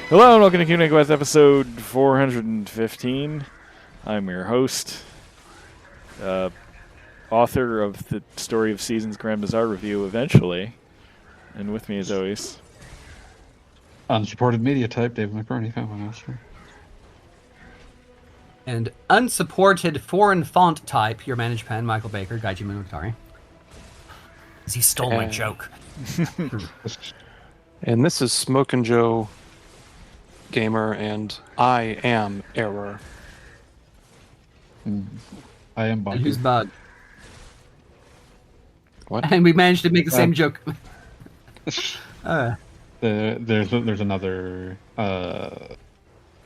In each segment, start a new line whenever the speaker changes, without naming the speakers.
Hello and welcome to Kingdom Quest episode 415. I'm your host, author of the Story of Seasons Grand Bazaar review eventually, and with me as always.
Unsupported media type, David McBurney, Family Master.
And unsupported foreign font type, your managed pen, Michael Baker, Gaiji Munotari. He stole my joke.
And this is Smokin' Joe Gamer, and I am Error.
I am
And
Bug.
who's Bug?
What?
And we managed to make the same joke.
There's another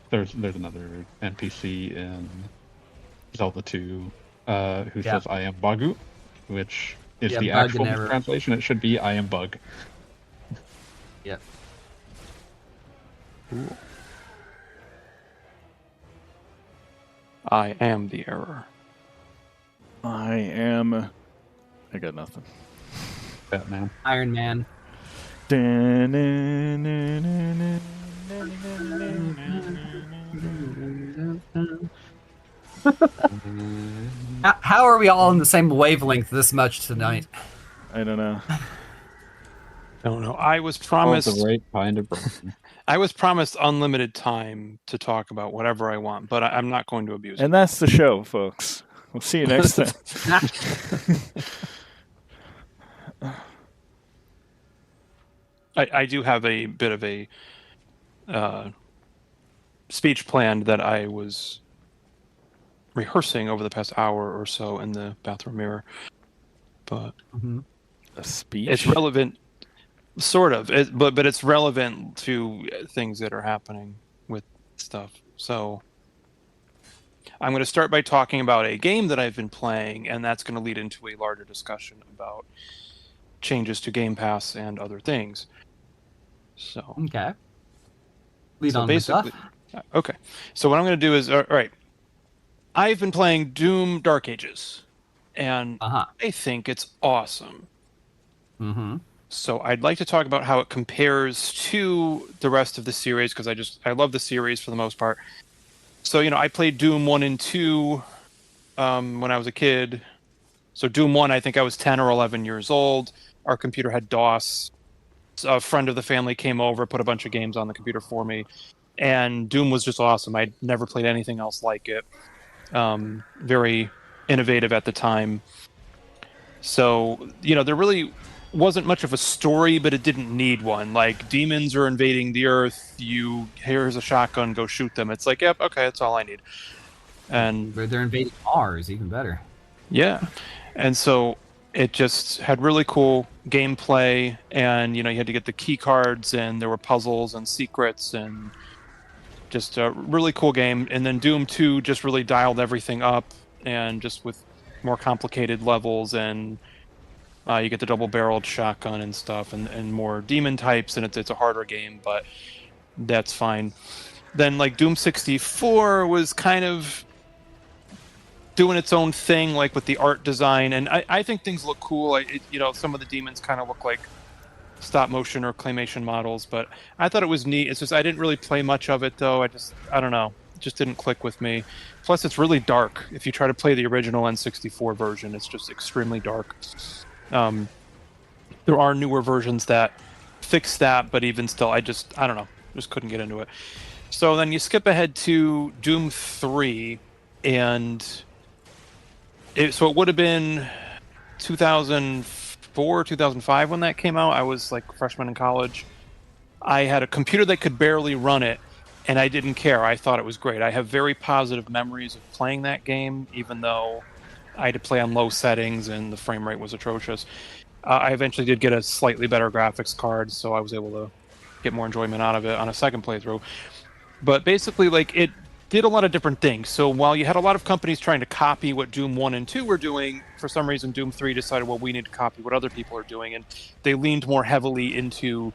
there's another NPC in Zelda 2 who says I am Bagu, which is the
Bug
actual
and Error.
translation. It should be I am Bug.
Yep.
Cool. I am the Error.
I got nothing.
Batman.
Iron Man. How are we all on the same wavelength this much tonight?
I don't know.
I don't know. I was
Oh,
promised.
the right kind of broken.
I was promised unlimited time to talk about whatever I want, but I'm not going to abuse it.
And that's the show, folks. We'll see you next time.
I do have a bit of a speech planned that I was rehearsing over the past hour or so in the bathroom mirror, but
A speech?
it's relevant, sort of, but it's relevant to things that are happening with stuff. So I'm going to start by talking about a game that I've been playing, and that's going to lead into a larger discussion about changes to Game Pass and other things. So
Okay. Lead
So
on with stuff.
basically, okay. So what I'm going to do is, all right, I've been playing Doom Dark Ages, and
Uh-huh.
I think it's awesome.
Mm-hmm.
So I'd like to talk about how it compares to the rest of the series, because I love the series for the most part. So, I played Doom 1 and 2 when I was a kid. So Doom 1, I think I was 10 or 11 years old. Our computer had DOS. A friend of the family came over, put a bunch of games on the computer for me, and Doom was just awesome. I'd never played anything else like it. Very innovative at the time. So, there really wasn't much of a story, but it didn't need one. Like, demons are invading the Earth, here's a shotgun, go shoot them. It's like, yep, okay, that's all I need. And
They're invading Mars, even better.
yeah. And so it just had really cool gameplay, and you had to get the key cards, and there were puzzles and secrets, and just a really cool game. And then Doom 2 just really dialed everything up, and just with more complicated levels, and you get the double-barreled shotgun and stuff, and more demon types, and it's a harder game, but that's fine. Then like Doom 64 was kind of doing its own thing, like with the art design, and I think things look cool. Some of the demons kind of look like stop motion or claymation models, but I thought it was neat. It's just I didn't really play much of it though. I don't know, it just didn't click with me. Plus, it's really dark. If you try to play the original N64 version, it's just extremely dark. There are newer versions that fix that, but even still, I don't know, just couldn't get into it. So then you skip ahead to Doom 3, and so it would have been 2004, 2005 when that came out. I was like a freshman in college. I had a computer that could barely run it, and I didn't care. I thought it was great. I have very positive memories of playing that game, even though I had to play on low settings and the frame rate was atrocious. I eventually did get a slightly better graphics card, so I was able to get more enjoyment out of it on a second playthrough. But basically, like, it did a lot of different things. So while you had a lot of companies trying to copy what Doom 1 and 2 were doing, for some reason Doom 3 decided, well, we need to copy what other people are doing, and they leaned more heavily into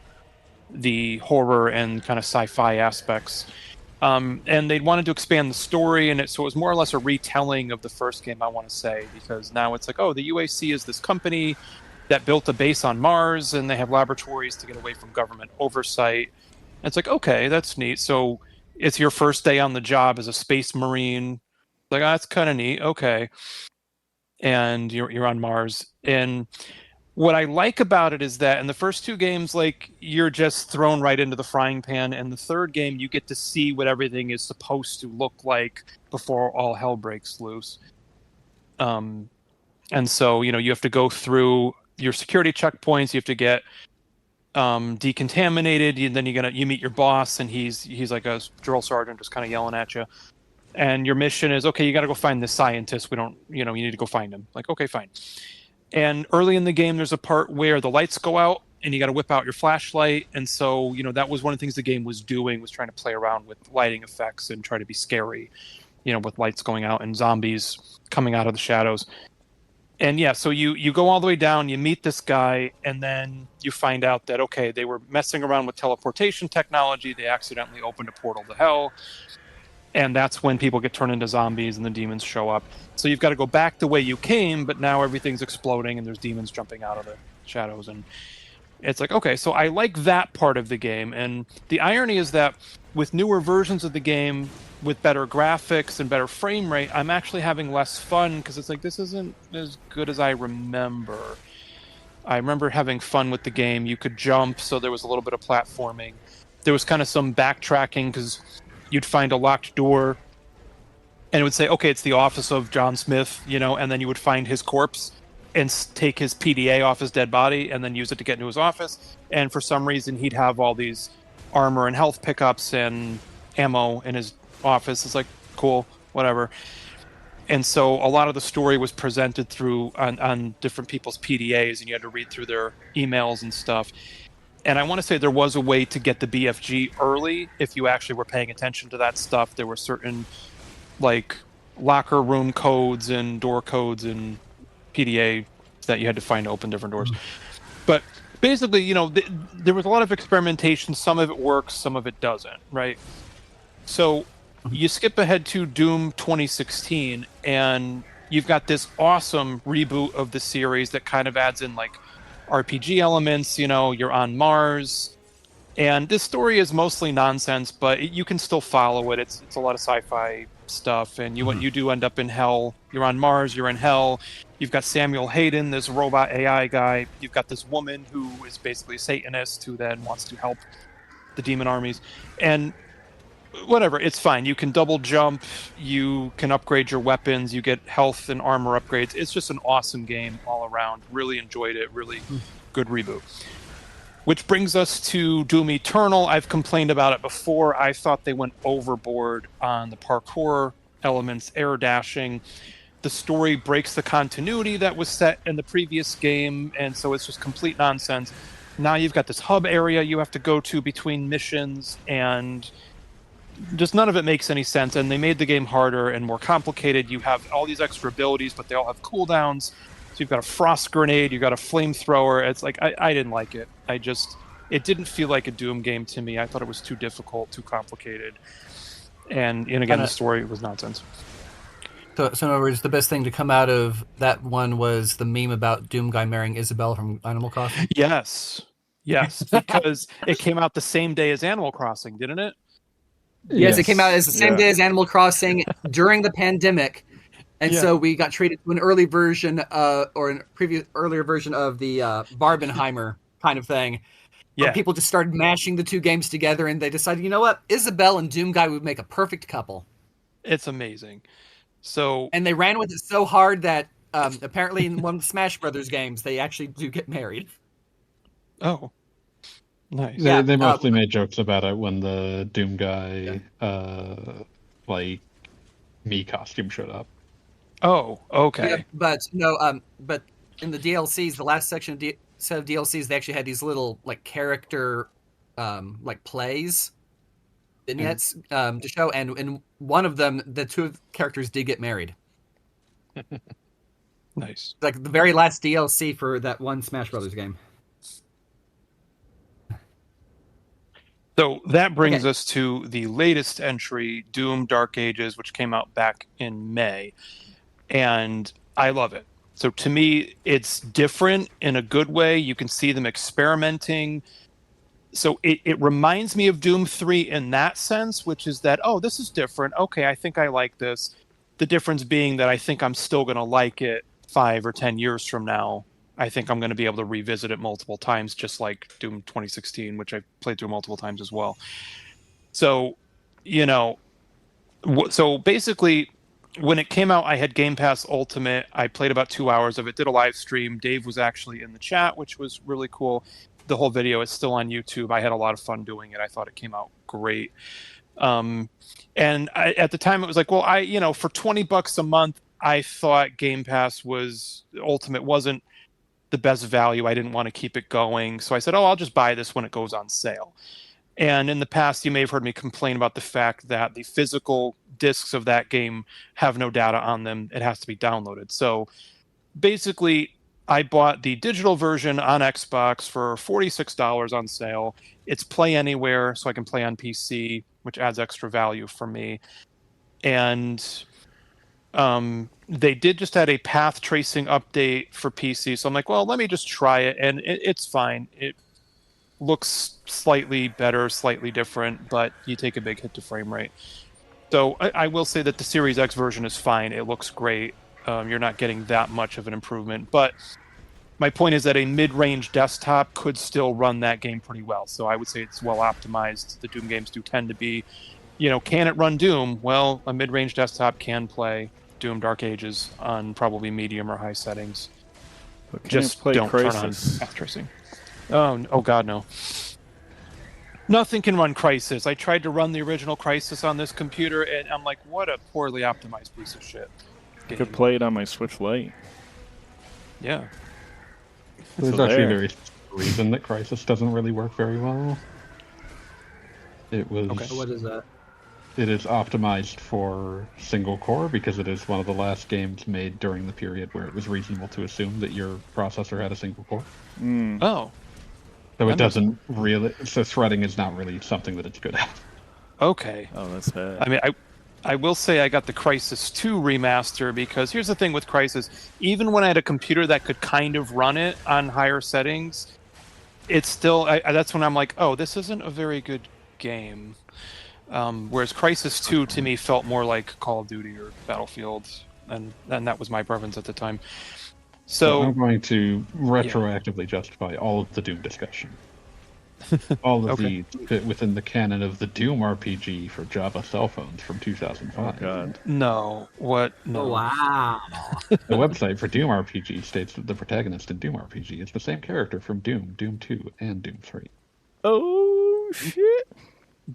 the horror and kind of sci-fi aspects. And they wanted to expand the story, and so it was more or less a retelling of the first game, I want to say, because now it's like, oh, the UAC is this company that built a base on Mars, and they have laboratories to get away from government oversight. And it's like, okay, that's neat. So it's your first day on the job as a space marine. Like, oh, that's kind of neat. Okay. And you're on Mars. And what I like about it is that in the first two games, like, you're just thrown right into the frying pan. And the third game, you get to see what everything is supposed to look like before all hell breaks loose. And so, you have to go through your security checkpoints. You have to get decontaminated, and then you meet your boss, and he's like a drill sergeant just kind of yelling at you. And your mission is, okay, you got to go find this scientist. We don't, you need to go find him. Like, okay, fine. And early in the game, there's a part where the lights go out and you got to whip out your flashlight. And so, that was one of the things the game was doing, was trying to play around with lighting effects and try to be scary, with lights going out and zombies coming out of the shadows. And yeah, so you go all the way down, you meet this guy, and then you find out that, okay, they were messing around with teleportation technology. They accidentally opened a portal to hell. And that's when people get turned into zombies and the demons show up. So you've got to go back the way you came, but now everything's exploding and there's demons jumping out of the shadows. And it's like, okay, so I like that part of the game. And the irony is that with newer versions of the game, with better graphics and better frame rate, I'm actually having less fun because it's like, this isn't as good as I remember. I remember having fun with the game. You could jump, so there was a little bit of platforming. There was kind of some backtracking because you'd find a locked door and it would say, okay, it's the office of John Smith, and then you would find his corpse and take his PDA off his dead body and then use it to get into his office. And for some reason, he'd have all these armor and health pickups and ammo in his office. It's like, cool, whatever. And so a lot of the story was presented through on different people's PDAs, and you had to read through their emails and stuff. And I want to say there was a way to get the BFG early if you actually were paying attention to that stuff. There were certain, like, locker room codes and door codes and PDA that you had to find to open different doors. But basically, there was a lot of experimentation. Some of it works, some of it doesn't, right? So you skip ahead to Doom 2016, and you've got this awesome reboot of the series that kind of adds in, like, RPG elements. You're on Mars, and this story is mostly nonsense, but you can still follow it. It's a lot of sci-fi stuff, and you do end up in hell. You're on Mars, you're in hell. You've got Samuel Hayden, this robot AI guy. You've got this woman who is basically a Satanist who then wants to help the demon armies. And whatever, it's fine. You can double jump, you can upgrade your weapons, you get health and armor upgrades. It's just an awesome game all around. Really enjoyed it. Really good reboot. Which brings us to Doom Eternal. I've complained about it before. I thought they went overboard on the parkour elements, air dashing. The story breaks the continuity that was set in the previous game, and so it's just complete nonsense. Now you've got this hub area you have to go to between missions, and just none of it makes any sense. And they made the game harder and more complicated. You have all these extra abilities, but they all have cooldowns. So you've got a frost grenade, you've got a flamethrower. It's like, I didn't like it. It didn't feel like a Doom game to me. I thought it was too difficult, too complicated. And again, the story was nonsense.
So in other words, the best thing to come out of that one was the meme about Doom guy marrying Isabelle from Animal Crossing?
Yes, because it came out the same day as Animal Crossing, didn't it?
Yes, it came out as the same day as Animal Crossing during the pandemic. And so we got treated to an early version or an earlier version of the Barbenheimer kind of thing. Where people just started mashing the two games together, and they decided, you know what? Isabelle and Doom Guy would make a perfect couple.
It's amazing. And
they ran with it so hard that apparently in one of the Smash Brothers games, they actually do get married.
Oh. Nice.
They mostly made jokes about it when the Doom Guy, like, Mii costume showed up.
Oh, okay.
Yeah, but no, but in the DLCs, the last set of DLCs, they actually had these little like character, like plays, vignettes to show, and in one of them, the two characters did get married.
Nice.
Like the very last DLC for that one Smash Brothers game.
So that brings us to the latest entry, Doom Dark Ages, which came out back in May. And I love it. So to me, it's different in a good way. You can see them experimenting. So it reminds me of Doom 3 in that sense, which is that, oh, this is different. Okay, I think I like this. The difference being that I think I'm still going to like it 5 or 10 years from now. I think I'm going to be able to revisit it multiple times, just like Doom 2016, which I played through multiple times as well. So, so basically, when it came out, I had Game Pass Ultimate. I played about 2 hours of it, did a live stream. Dave was actually in the chat, which was really cool. The whole video is still on YouTube. I had a lot of fun doing it. I thought it came out great. And at the time, it was like, well, for $20 a month, I thought Game Pass Ultimate wasn't the best value. I didn't want to keep it going. So I said, I'll just buy this when it goes on sale. And in the past, you may have heard me complain about the fact that the physical discs of that game have no data on them. It has to be downloaded. So basically, I bought the digital version on Xbox for $46 on sale. It's Play Anywhere, so I can play on PC, which adds extra value for me. And they did just add a path tracing update for PC. So I'm like, well, let me just try it. And it's fine. It looks slightly better, slightly different, but you take a big hit to frame rate. So I will say that the Series X version is fine. It looks great. You're not getting that much of an improvement. But my point is that a mid-range desktop could still run that game pretty well. So I would say it's well optimized. The Doom games do tend to be, can it run Doom? Well, a mid-range desktop can play Doom Dark Ages on probably medium or high settings.
But can
Just
it play
don't
Crysis?
turn on path tracing. Oh God, no. Nothing can run Crysis. I tried to run the original Crysis on this computer, and I'm like, what a poorly optimized piece of shit.
I could play it on my Switch Lite.
Yeah.
There's
So
actually a
there.
very simple reason that Crysis doesn't really work very well. It was.
Okay.
What is that?
It is optimized for single core because it is one of the last games made during the period where it was reasonable to assume that your processor had a single core.
Mm.
Oh,
So it
That makes
doesn't really. So threading is not really something that it's good at.
okay.
Oh, that's bad.
I mean, I will say I got the Crysis 2 remaster because here's the thing with Crysis. Even when I had a computer that could kind of run it on higher settings, it's still... that's when I'm like, oh, this isn't a very good game. Whereas Crysis 2 to me felt more like Call of Duty or Battlefield, and that was my preference at the time.
So I'm
So,
going to retroactively justify all of the Doom discussion. All of
Okay.
these fit within the canon of the Doom RPG for Java cell phones from
Oh
2005.
God.
no. What? No.
Oh, wow.
The website for Doom RPG states that the protagonist in Doom RPG is the same character from Doom, Doom 2, and Doom 3.
Oh shit.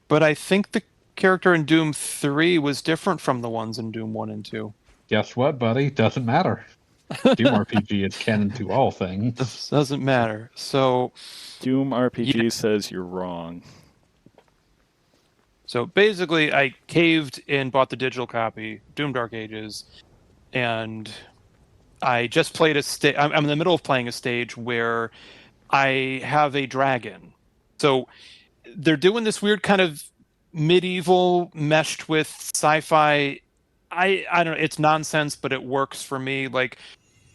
But I think the character in Doom 3 was different from the ones in Doom 1 and 2.
Guess what, buddy? Doesn't matter. Doom RPG is canon to all things.
This doesn't matter. So
Doom RPG
Yeah.
says you're wrong.
So basically, I caved and bought the digital copy, Doom Dark Ages, and I just played a stage. I'm in the middle of playing a stage where I have a dragon. So they're doing this weird kind of medieval meshed with sci-fi. I don't know. It's nonsense, but it works for me. Like,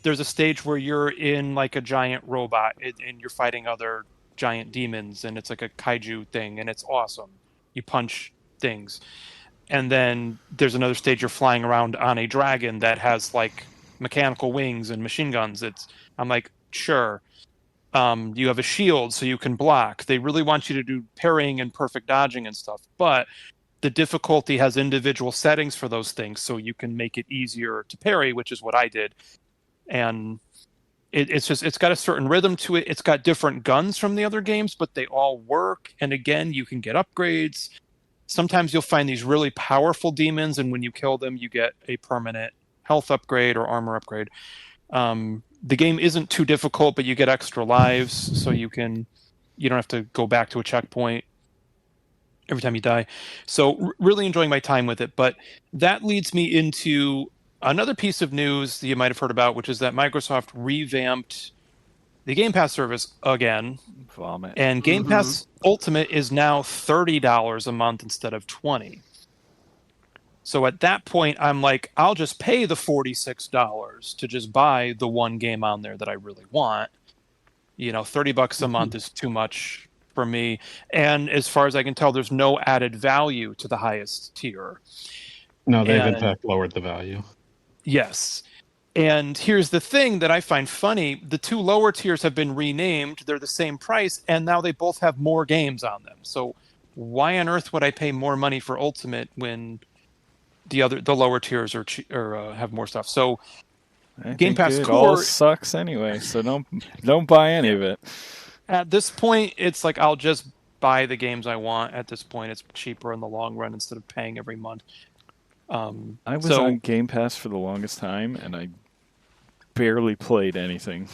there's a stage where you're in like a giant robot and you're fighting other giant demons, and it's like a kaiju thing, and it's awesome. You punch things. And then there's another stage you're flying around on a dragon that has like mechanical wings and machine guns. I'm like, sure. You have a shield so you can block. They really want you to do parrying and perfect dodging and stuff, but the difficulty has individual settings for those things, so you can make it easier to parry, which is what I did. And it's got a certain rhythm to it. It's got different guns from the other games, but they all work. And again, you can get upgrades. Sometimes you'll find these really powerful demons, and when you kill them, you get a permanent health upgrade or armor upgrade. The game isn't too difficult, but you get extra lives, so you don't have to go back to a checkpoint every time you die. So really enjoying my time with it. But that leads me into another piece of news that you might have heard about, which is that Microsoft revamped the Game Pass service again.
Vomit.
And Game Pass Ultimate is now $30 a month instead of $20. So at that point, I'm like, I'll just pay the $46 to just buy the one game on there that I really want. $30 a month is too much for me. And as far as I can tell, there's no added value to the highest tier.
No, they've in fact lowered the value.
Yes. And here's the thing that I find funny. The two lower tiers have been renamed. They're the same price, and now they both have more games on them. So why on earth would I pay more money for Ultimate when the lower tiers are have more stuff? So Game Pass
it
Core
all sucks anyway, so don't buy any of it.
At this point, it's like I'll just buy the games I want. At this point, it's cheaper in the long run instead of paying every month.
I was on Game Pass for the longest time, and I barely played anything.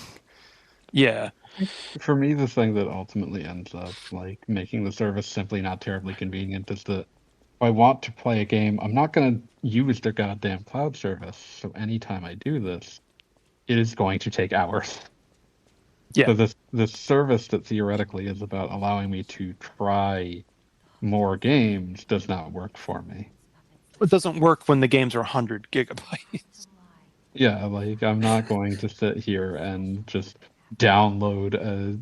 Yeah.
For me, the thing that ultimately ends up like making the service simply not terribly convenient is that if I want to play a game, I'm not going to use their goddamn cloud service. So anytime I do this, it is going to take hours.
Yeah.
So this service that theoretically is about allowing me to try more games does not work for me.
It doesn't work when the games are 100 gigabytes.
Yeah, like I'm not going to sit here and just download a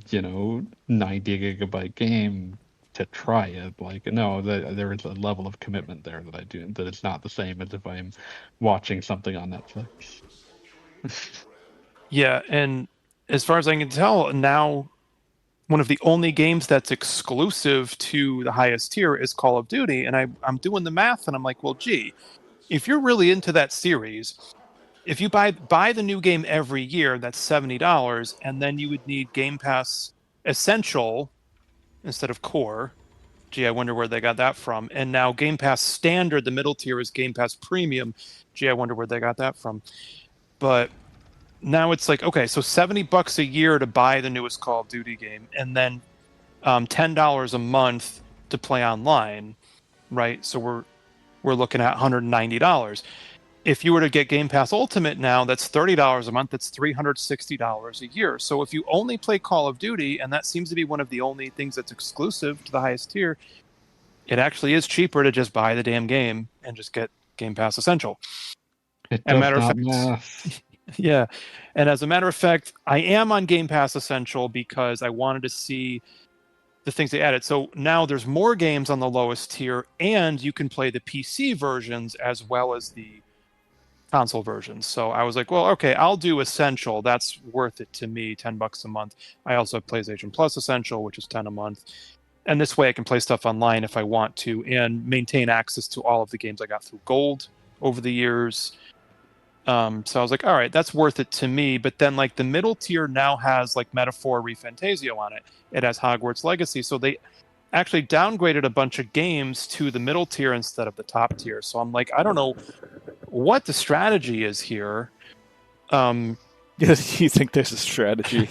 90 gigabyte game to try it. Like, no, there is a level of commitment there that I do that it's not the same as if I'm watching something on Netflix.
Yeah, and as far as I can tell, now one of the only games that's exclusive to the highest tier is Call of Duty, and I'm doing the math, and I'm like, well, gee, if you're really into that series, if you buy the new game every year, that's $70, and then you would need Game Pass Essential instead of Core. Gee, I wonder where they got that from. And now Game Pass Standard, the middle tier, is Game Pass Premium. Gee, I wonder where they got that from. But now it's like, okay, so $70 a year to buy the newest Call of Duty game, and then $10 a month to play online, right? So we're looking at $190. If you were to get Game Pass Ultimate now, that's $30 a month. That's $360 a year. So if you only play Call of Duty, and that seems to be one of the only things that's exclusive to the highest tier, it actually is cheaper to just buy the damn game and just get Game Pass Essential.
It does not math.
Yeah. And as a matter of fact, I am on Game Pass Essential because I wanted to see the things they added. So now there's more games on the lowest tier, and you can play the PC versions as well as the console versions. So I was like, well, okay, I'll do Essential. That's worth it to me, $10 a month. I also have PlayStation Plus Essential, which is $10 a month. And this way I can play stuff online if I want to and maintain access to all of the games I got through Gold over the years. So I was like, all right, that's worth it to me. But then like the middle tier now has like Metaphor ReFantazio on it. It has Hogwarts Legacy. So they actually downgraded a bunch of games to the middle tier instead of the top tier. So I'm like, I don't know what the strategy is here.
You think there's a strategy?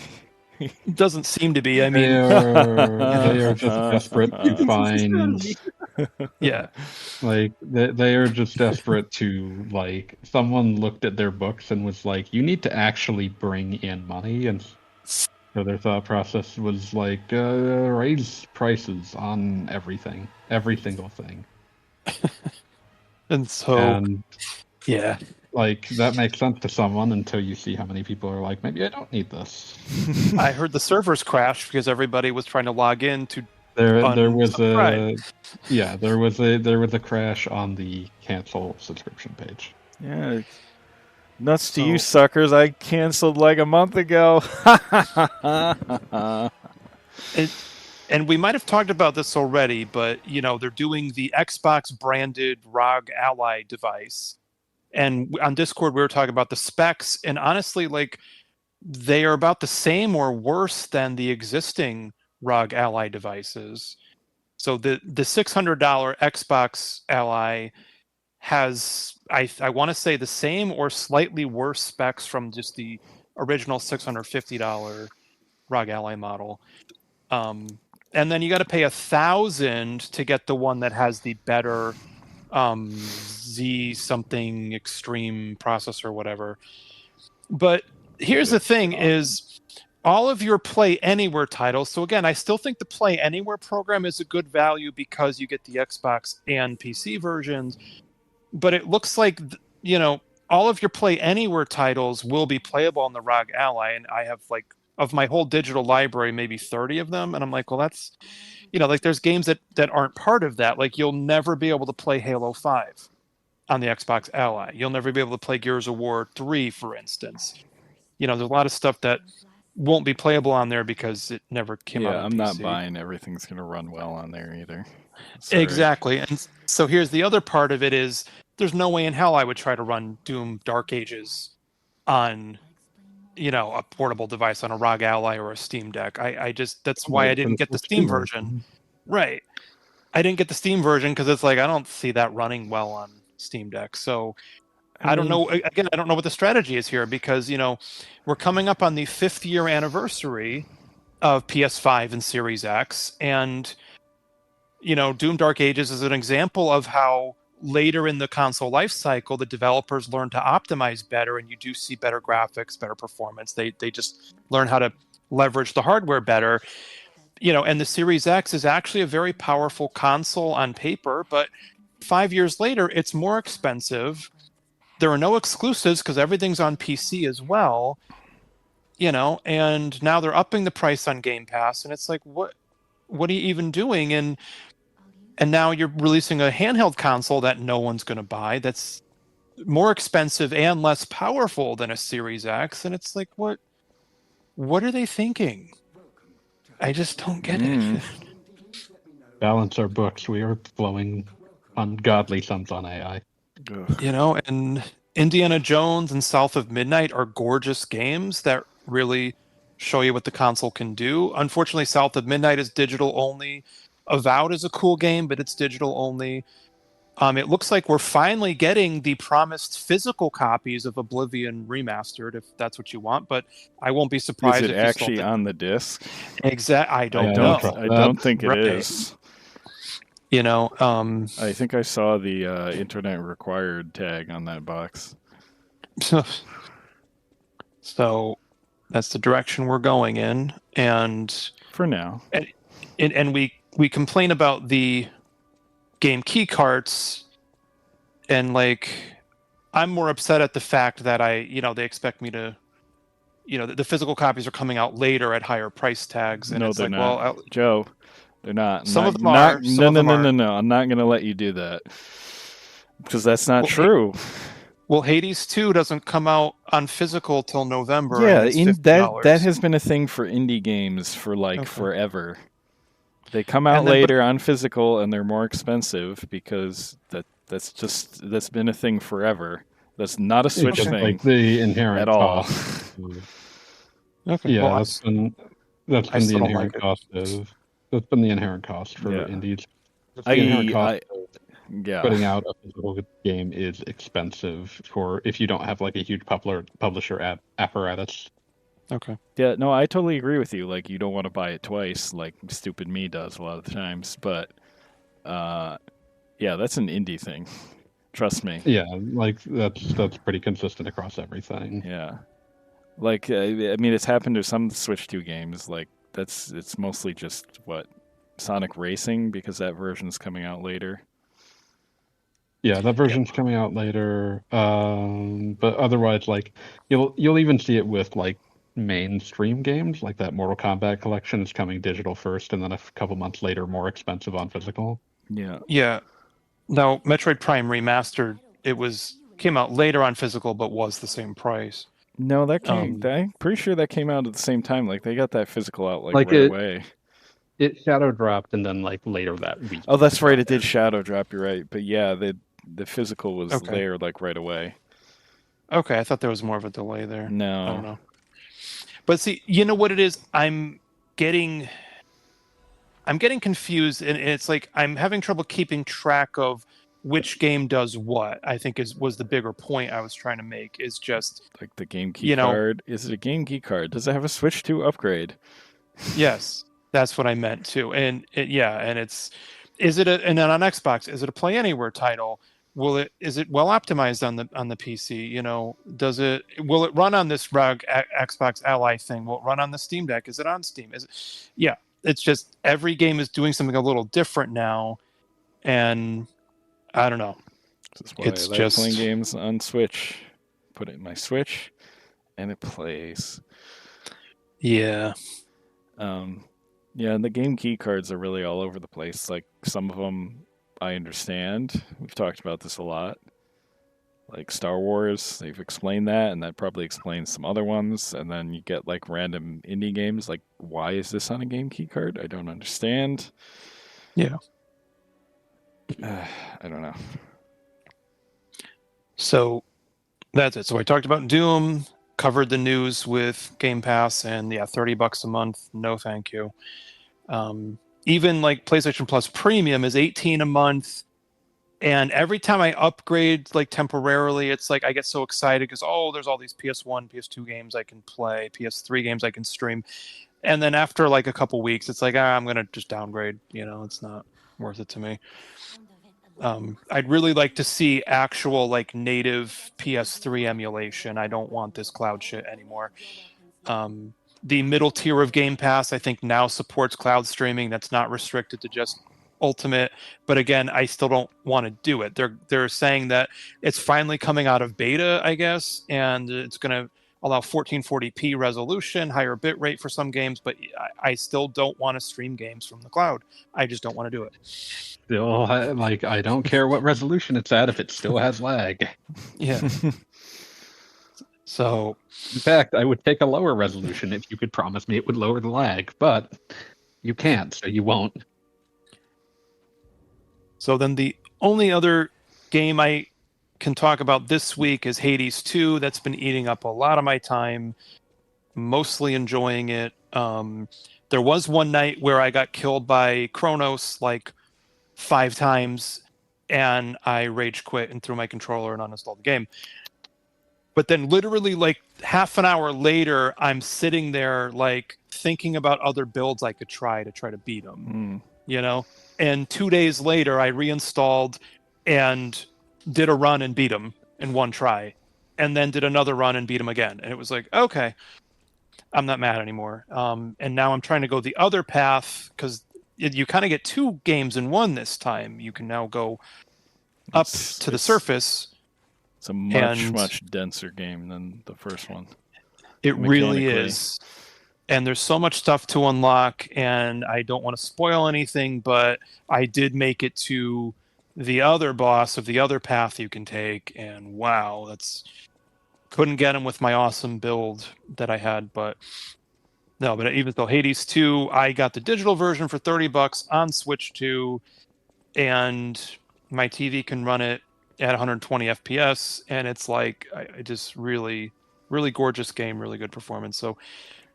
Doesn't seem to be. I mean,
they are just desperate to find.
Yeah,
like they are just desperate to like someone looked at their books and was like, you need to actually bring in money, and so their thought process was like, raise prices on everything, every single thing.
and yeah,
like that makes sense to someone until you see how many people are like, maybe I don't need this.
I heard the servers crashed because everybody was trying to log in to.
There was a crash on the cancel subscription page.
Yeah, nuts to you suckers! I canceled like a month ago.
And we might have talked about this already, but they're doing the Xbox branded ROG Ally device. And on Discord, we were talking about the specs, and honestly, like they are about the same or worse than the existing ROG Ally devices. So the $600 Xbox Ally has, I want to say, the same or slightly worse specs from just the original $650 ROG Ally model. And then you got to pay $1,000 to get the one that has the better Z something extreme processor or whatever. But here's the thing is all of your Play Anywhere titles. So again, I still think the Play Anywhere program is a good value because you get the Xbox and PC versions. But it looks like, all of your Play Anywhere titles will be playable on the ROG Ally. And I have like of my whole digital library, maybe 30 of them. And I'm like, well, that's, like there's games that aren't part of that. Like you'll never be able to play Halo 5 on the Xbox Ally. You'll never be able to play Gears of War 3, for instance. There's a lot of stuff that won't be playable on there because it never came out on
I'm
PC.
not buying everything's going to run well on there either. Sorry.
Exactly. And so here's the other part of it is there's no way in hell I would try to run Doom Dark Ages on a portable device on a ROG Ally or a Steam Deck. I just that's why I didn't get the Steam version. Right. I didn't get the Steam version because it's like I don't see that running well on Steam Deck. So I don't know. Again, I don't know what the strategy is here because we're coming up on the 5th year anniversary of PS5 and Series X, and Doom Dark Ages is an example of how later in the console life cycle the developers learn to optimize better, and you do see better graphics, better performance. They just learn how to leverage the hardware better. And the Series X is actually a very powerful console on paper, but 5 years later it's more expensive. There are no exclusives because everything's on PC as well. And now they're upping the price on Game Pass, and it's like, what are you even doing? And now you're releasing a handheld console that no one's going to buy that's more expensive and less powerful than a Series X. And it's like, what are they thinking? I just don't get it.
Balance our books. We are flowing ungodly sums on AI.
And Indiana Jones and South of Midnight are gorgeous games that really show you what the console can do. Unfortunately, South of Midnight is digital only. Avowed is a cool game, but it's digital only. It looks like we're finally getting the promised physical copies of Oblivion Remastered, if that's what you want. But I won't be surprised
if
it
it's actually on the disc.
I don't know.
I don't think it is.
I
think I saw the internet required tag on that box.
So that's the direction we're going in, and
for now,
and we complain about the game key carts, and I'm more upset at the fact that they expect me to, the physical copies are coming out later at higher price tags, and
no,
it's
they're
like,
not.
well,
Joe, they're not.
Some of them are.
No. I'm not going to let you do that because that's not true.
Well, Hades 2 doesn't come out on physical till November.
Yeah, that has been a thing for indie games for forever. They come out later on physical, and they're more expensive because that's been a thing forever. That's not a Switch thing,
like the inherent
at all.
Okay, yeah, that's been the inherent cost of. That's been the inherent cost for indies. Putting out a physical game is expensive if you don't have a huge publisher apparatus.
Okay.
Yeah, no, I totally agree with you. You don't want to buy it twice, like stupid me does a lot of the times. But, that's an indie thing. Trust me.
Yeah, that's pretty consistent across everything.
Yeah, it's happened to some Switch 2 games. It's mostly just Sonic Racing because that version's coming out later.
Yeah, that version's coming out later. But otherwise, you'll even see it with mainstream games, like that Mortal Kombat collection is coming digital first, and then a couple months later, more expensive on physical.
Yeah.
Yeah. Now, Metroid Prime Remastered, came out later on physical, but was the same price.
No, I'm pretty sure that came out at the same time. They got that physical out right away.
It shadow dropped, and then later that week.
Oh, that's right. It did shadow drop. You're right. But yeah, the physical was there right away.
Okay, I thought there was more of a delay there.
No,
I don't know. But see, you know what it is? I'm getting confused, and it's I'm having trouble keeping track of which game does what. I think was the bigger point I was trying to make. Is just
the game key card. Is it a game key card? Does it have a Switch 2 upgrade?
Yes, that's what I meant too. And is it and then on Xbox, is it a Play Anywhere title? Is it well optimized on the PC? Will it run on this ROG Xbox Ally thing? Will it run on the Steam Deck? Is it on Steam? It's just every game is doing something a little different now, and I don't know.
This is why I like playing games on Switch. Put it in my Switch, and it plays.
Yeah.
Yeah, and the game key cards are really all over the place. Like some of them I understand. We've talked about this a lot. Like Star Wars, they've explained that, and that probably explains some other ones. And then you get like random indie games, like why is this on a game key card? I don't understand.
Yeah.
I don't know.
So that's it. So I talked about Doom, covered the news with Game Pass, and yeah, $30 a month. No, thank you. Even like PlayStation Plus Premium is $18 a month. And every time I upgrade, like temporarily, it's like I get so excited because there's all these PS1, PS2 games I can play, PS3 games I can stream, and then after like a couple weeks, it's like I'm gonna just downgrade. It's not worth it to me. I'd really like to see actual like native PS3 emulation. I don't want this cloud shit anymore. The middle tier of Game Pass, I think, now supports cloud streaming. That's not restricted to just Ultimate, but again, I still don't want to do it. They're saying that it's finally coming out of beta, I guess, and it's going to allow 1440p resolution, higher bit rate for some games, but I still don't want to stream games from the cloud. I just don't want to do it.
Still, like, I don't care what resolution it's at if it still has lag.
Yeah. So,
in fact, I would take a lower resolution if you could promise me it would lower the lag, but you can't, so you won't.
So then the only other game I can talk about this week is Hades 2. That's been eating up a lot of my time, mostly enjoying it. There was one night where I got killed by Kronos like 5 times, and I rage quit and threw my controller and uninstalled the game. But then literally like half an hour later, I'm sitting there like thinking about other builds I could try to beat him, And 2 days later, I reinstalled and did a run and beat him in one try, and then did another run and beat him again. And it was like, okay, I'm not mad anymore. And now I'm trying to go the other path because you kind of get 2 games in one this time. You can now go up to the surface.
It's a much denser game than the first one.
It really is. And there's so much stuff to unlock, and I don't want to spoil anything, but I did make it to the other boss of the other path you can take, and wow, couldn't get him with my awesome build that I had, but even though Hades 2, I got the digital version for $30 on Switch 2, and my TV can run it at 120 FPS, and it's like, I just really, really gorgeous game, really good performance, so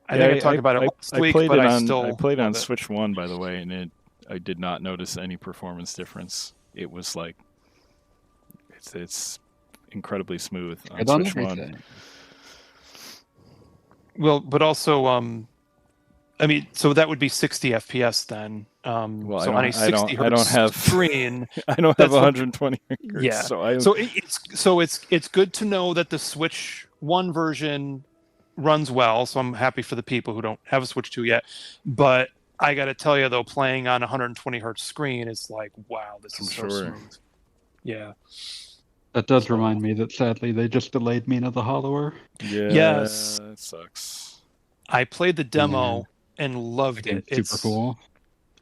I think I talked about it last week, but I
played on Switch 1, by the way, and I did not notice any performance difference. It was like it's incredibly smooth on Switch 1.
Well, but also, so that would be 60 FPS then. So on a 60 hertz screen,
I don't have 120 hertz.
Yeah. So it's good to know that the Switch 1 version runs well, so I'm happy for the people who don't have a Switch 2 yet. But I got to tell you, though, playing on a 120 hertz screen is like, wow, this is so smooth. Yeah.
That does remind me that sadly they just delayed Mina the Hollower.
Yeah,
yes,
it sucks.
I played the demo and loved it.
It's super cool.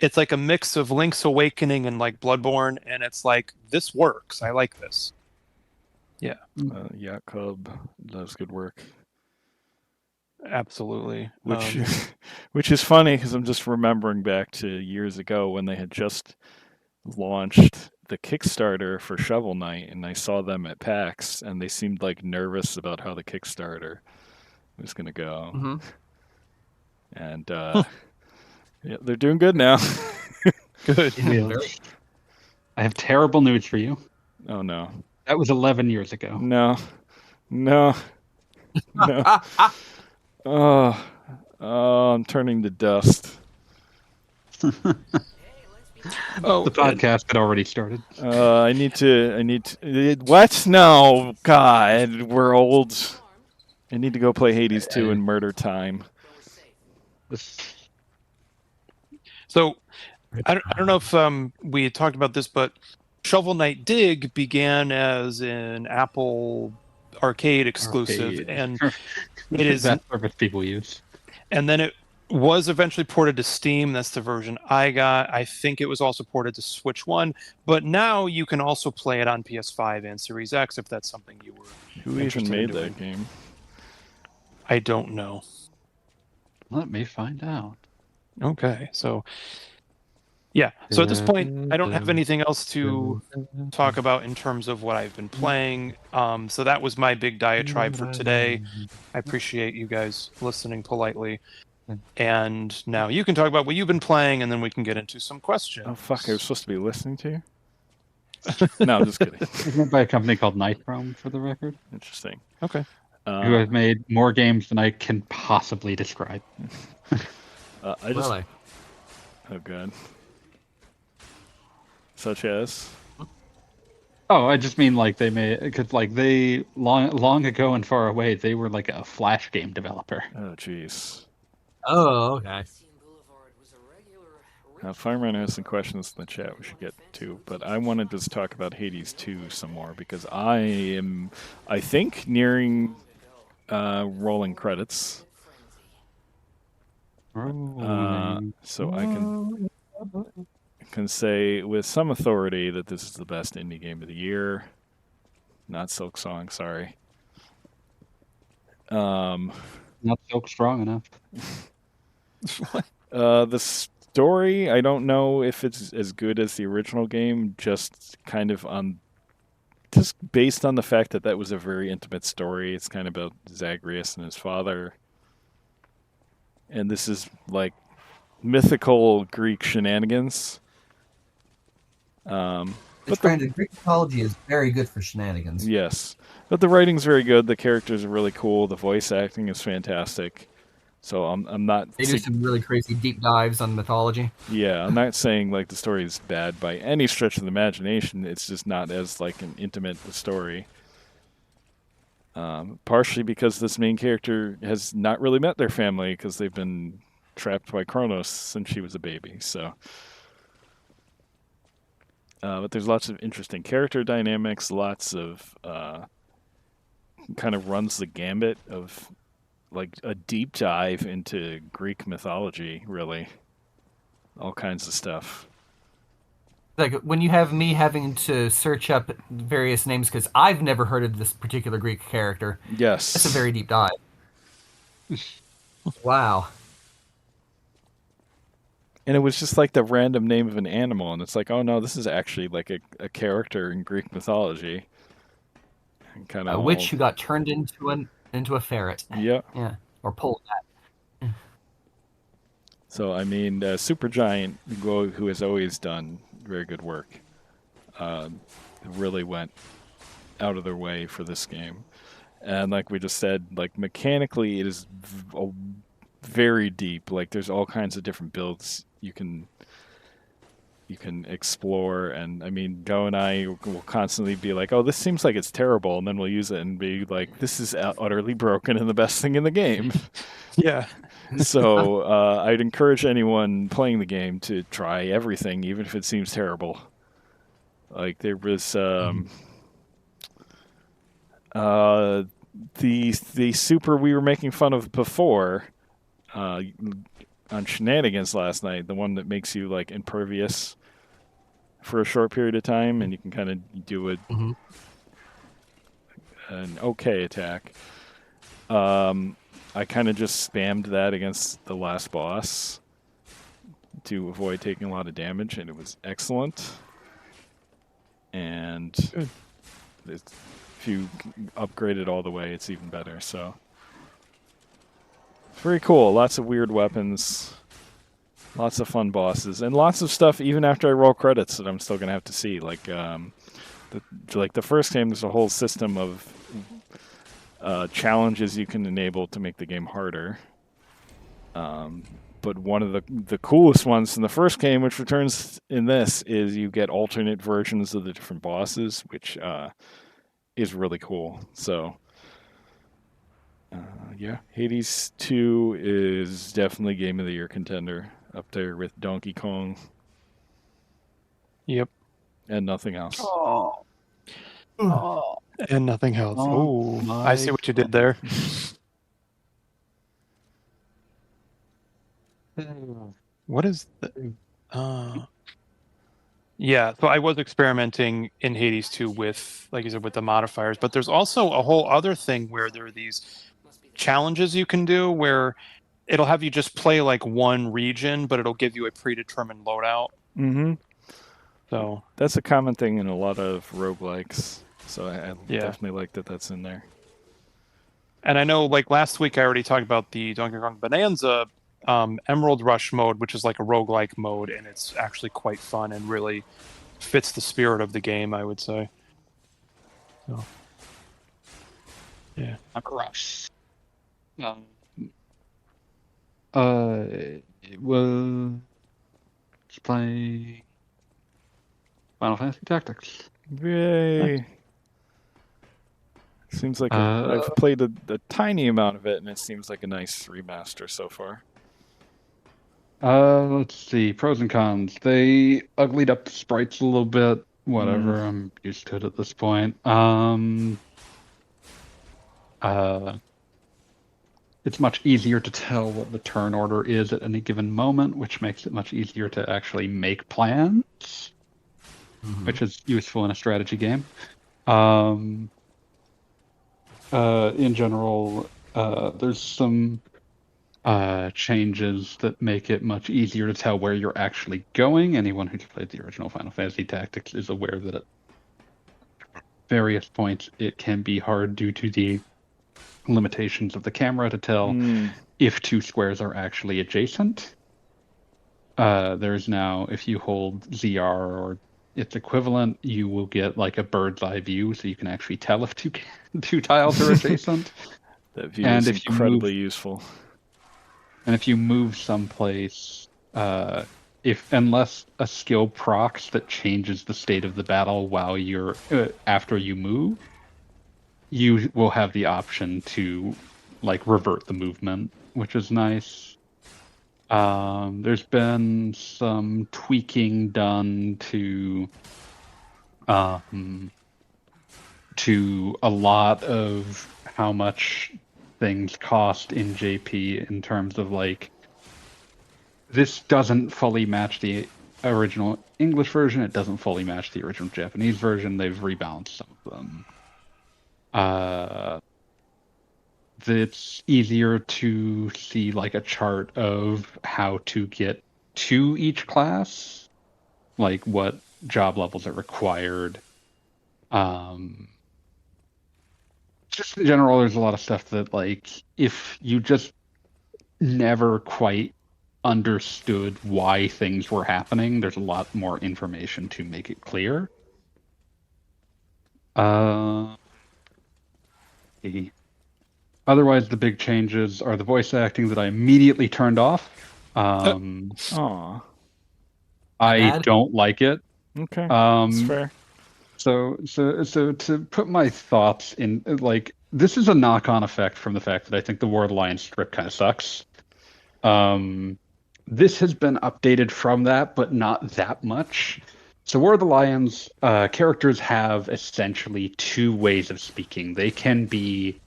It's like a mix of Link's Awakening and like Bloodborne, and it's like, this works. I like this. Yeah.
Jakob does good work.
Absolutely.
Which is funny because I'm just remembering back to years ago when they had just launched the Kickstarter for Shovel Knight, and I saw them at PAX, and they seemed like nervous about how the Kickstarter was going to go.
Mm-hmm.
And yeah, they're doing good now.
Good.
I have terrible news for you.
Oh no.
That was 11 years ago.
No. Oh, I'm turning to dust.
The podcast had already started.
I need to. What? No, God, we're old. I need to go play Hades 2 and Murder Time.
So, I don't know if we had talked about this, but Shovel Knight Dig began as an Apple Arcade exclusive, and it is
that service people use.
and then it was eventually ported to Steam. That's the version I got. I think it was also ported to Switch One, but now you can also play it on PS5 and Series X if that's something you were.
Who even made that game?
I don't know.
Let me find out.
Okay, so yeah. So at this point, I don't have anything else to talk about in terms of what I've been playing. So that was my big diatribe for today. I appreciate you guys listening politely. And now you can talk about what you've been playing, and then we can get into some questions.
Oh, fuck. I was supposed to be listening to you? No, I'm just kidding.
It's made by a company called Nightchrome, for the record.
Interesting.
Okay.
Who have made more games than I can possibly describe.
Really?
Oh, God. Such as?
Oh, I just mean like they made, because like they long ago and far away, they were like a Flash game developer.
Oh, jeez.
Oh, okay.
Fireman has some questions in the chat we should get to, but I wanted to just talk about Hades 2 some more because I think, nearing rolling credits. So I can say with some authority that this is the best indie game of the year. Not Silk Song, sorry.
Not Silk Strong enough.
The story, I don't know if it's as good as the original game, just based on the fact that was a very intimate story. It's kind of about Zagreus and his father. And this is like mythical Greek shenanigans.
But granted, Greek mythology is very good for shenanigans.
Yes. But the writing's very good. The characters are really cool. The voice acting is fantastic. So I'm not.
They do some really crazy deep dives on mythology.
Yeah, I'm not saying like the story is bad by any stretch of the imagination. It's just not as like an intimate story. Partially because this main character has not really met their family because they've been trapped by Kronos since she was a baby. So, but there's lots of interesting character dynamics. Lots of kind of runs the gambit of like a deep dive into Greek mythology, really. All kinds of stuff.
Like when you have me having to search up various names because I've never heard of this particular Greek character.
Yes.
That's a very deep dive. Wow.
And it was just like the random name of an animal, and it's like, oh no, this is actually like a character in Greek mythology. Kind of
a witch who got turned into a ferret.
Yeah.
Yeah. Or pulled that.
So, I mean, Supergiant, who has always done very good work, really went out of their way for this game. And like we just said, like mechanically, it is very deep. Like there's all kinds of different builds you can explore, and I mean, Go and I will constantly be like, "Oh, this seems like it's terrible," and then we'll use it and be like, "This is utterly broken and the best thing in the game."
Yeah.
So I'd encourage anyone playing the game to try everything, even if it seems terrible. Like there was the super we were making fun of before on Shenanigans last night, the one that makes you like impervious for a short period of time, and you can kind of do an okay attack. I kind of just spammed that against the last boss to avoid taking a lot of damage, and it was excellent. And if you upgrade it all the way, it's even better. So very cool. Lots of weird weapons. Lots of fun bosses, and lots of stuff even after I roll credits that I'm still gonna have to see. Like the first game, there's a whole system of challenges you can enable to make the game harder. But one of the coolest ones in the first game, which returns in this, is you get alternate versions of the different bosses, which is really cool. So. Yeah, Hades 2 is definitely Game of the Year contender, up there with Donkey Kong.
Yep.
And nothing else.
Oh. And nothing else. Oh, I see what you did there. What is the? Yeah, so I was experimenting in Hades 2 with, like you said, with the modifiers, but there's also a whole other thing where there are these challenges you can do where it'll have you just play like one region, but it'll give you a predetermined loadout.
Mm-hmm.
So
that's a common thing in a lot of roguelikes. So I
Yeah.
definitely like that that's in there.
And I know, like last week, I already talked about the Donkey Kong Bonanza Emerald Rush mode, which is like a roguelike mode, and it's actually quite fun and really fits the spirit of the game, I would say. So, yeah.
Rush. Well, let's play Final Fantasy Tactics.
Yay! Seems like I've played a tiny amount of it, and it seems like a nice remaster so far.
Let's see. Pros and cons. They uglied up the sprites a little bit. Whatever. I'm used to it at this point. It's much easier to tell what the turn order is at any given moment, which makes it much easier to actually make plans, which is useful in a strategy game. In general, there's some changes that make it much easier to tell where you're actually going. Anyone who's played the original Final Fantasy Tactics is aware that at various points it can be hard due to the limitations of the camera to tell if two squares are actually adjacent. There's now, if you hold ZR or its equivalent, you will get like a bird's eye view, so you can actually tell if two tiles are adjacent.
That view is incredibly useful.
And if you move someplace, unless a skill procs that changes the state of the battle while you're after you move, you will have the option to like revert the movement, which is nice. There's been some tweaking done to a lot of how much things cost in JP in terms of like, this doesn't fully match the original English version. It doesn't fully match the original Japanese version. They've rebalanced some of them. It's easier to see like a chart of how to get to each class, like what job levels are required. Just in general, there's a lot of stuff that like if you just never quite understood why things were happening, there's a lot more information to make it clear. Otherwise, the big changes are the voice acting that I immediately turned off. I don't like it.
Okay, that's fair.
So to put my thoughts in, like, this is a knock-on effect from the fact that I think the War of the Lions script kind of sucks. This has been updated from that, but not that much. So War of the Lions characters have essentially two ways of speaking. They can be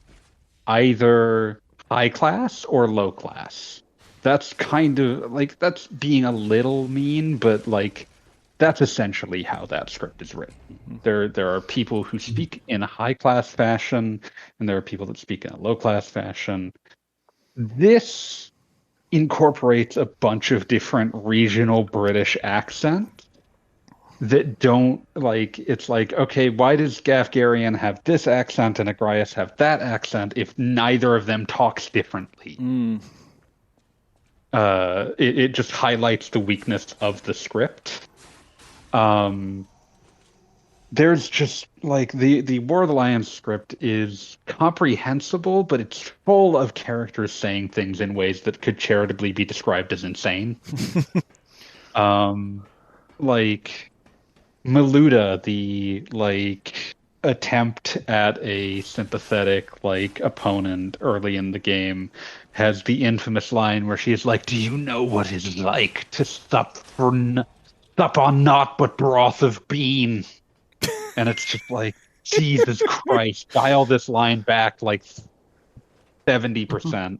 either high class or low class. That's kind of like, that's being a little mean, but like that's essentially how that script is written. There are people who speak in a high class fashion, and there are people that speak in a low class fashion. This incorporates a bunch of different regional British accents that don't, like, it's like, okay, why does Gafgarian have this accent and Agrias have that accent if neither of them talks differently? It just highlights the weakness of the script. There's just, like, the War of the Lions script is comprehensible, but it's full of characters saying things in ways that could charitably be described as insane. Like Maluda, the like attempt at a sympathetic like opponent early in the game, has the infamous line where she's like, "Do you know what it's like to sup on naught but broth of bean?" And it's just like, Jesus Christ, dial this line back like 70%.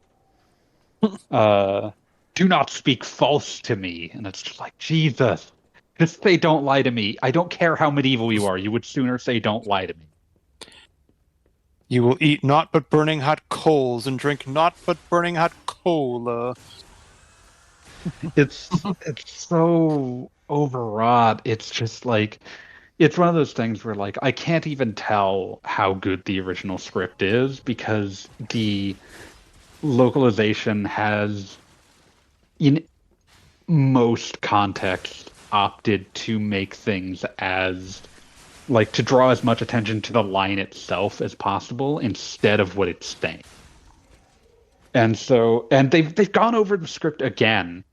do not speak false to me. And it's just like, Jesus, just say don't lie to me. I don't care how medieval you are. You would sooner say don't lie to me.
You will eat naught but burning hot coals and drink naught but burning hot cola.
It's so overwrought. It's just like, it's one of those things where like I can't even tell how good the original script is because the localization has, in most contexts, opted to make things as like to draw as much attention to the line itself as possible instead of what it's saying. And so, and they've gone over the script again,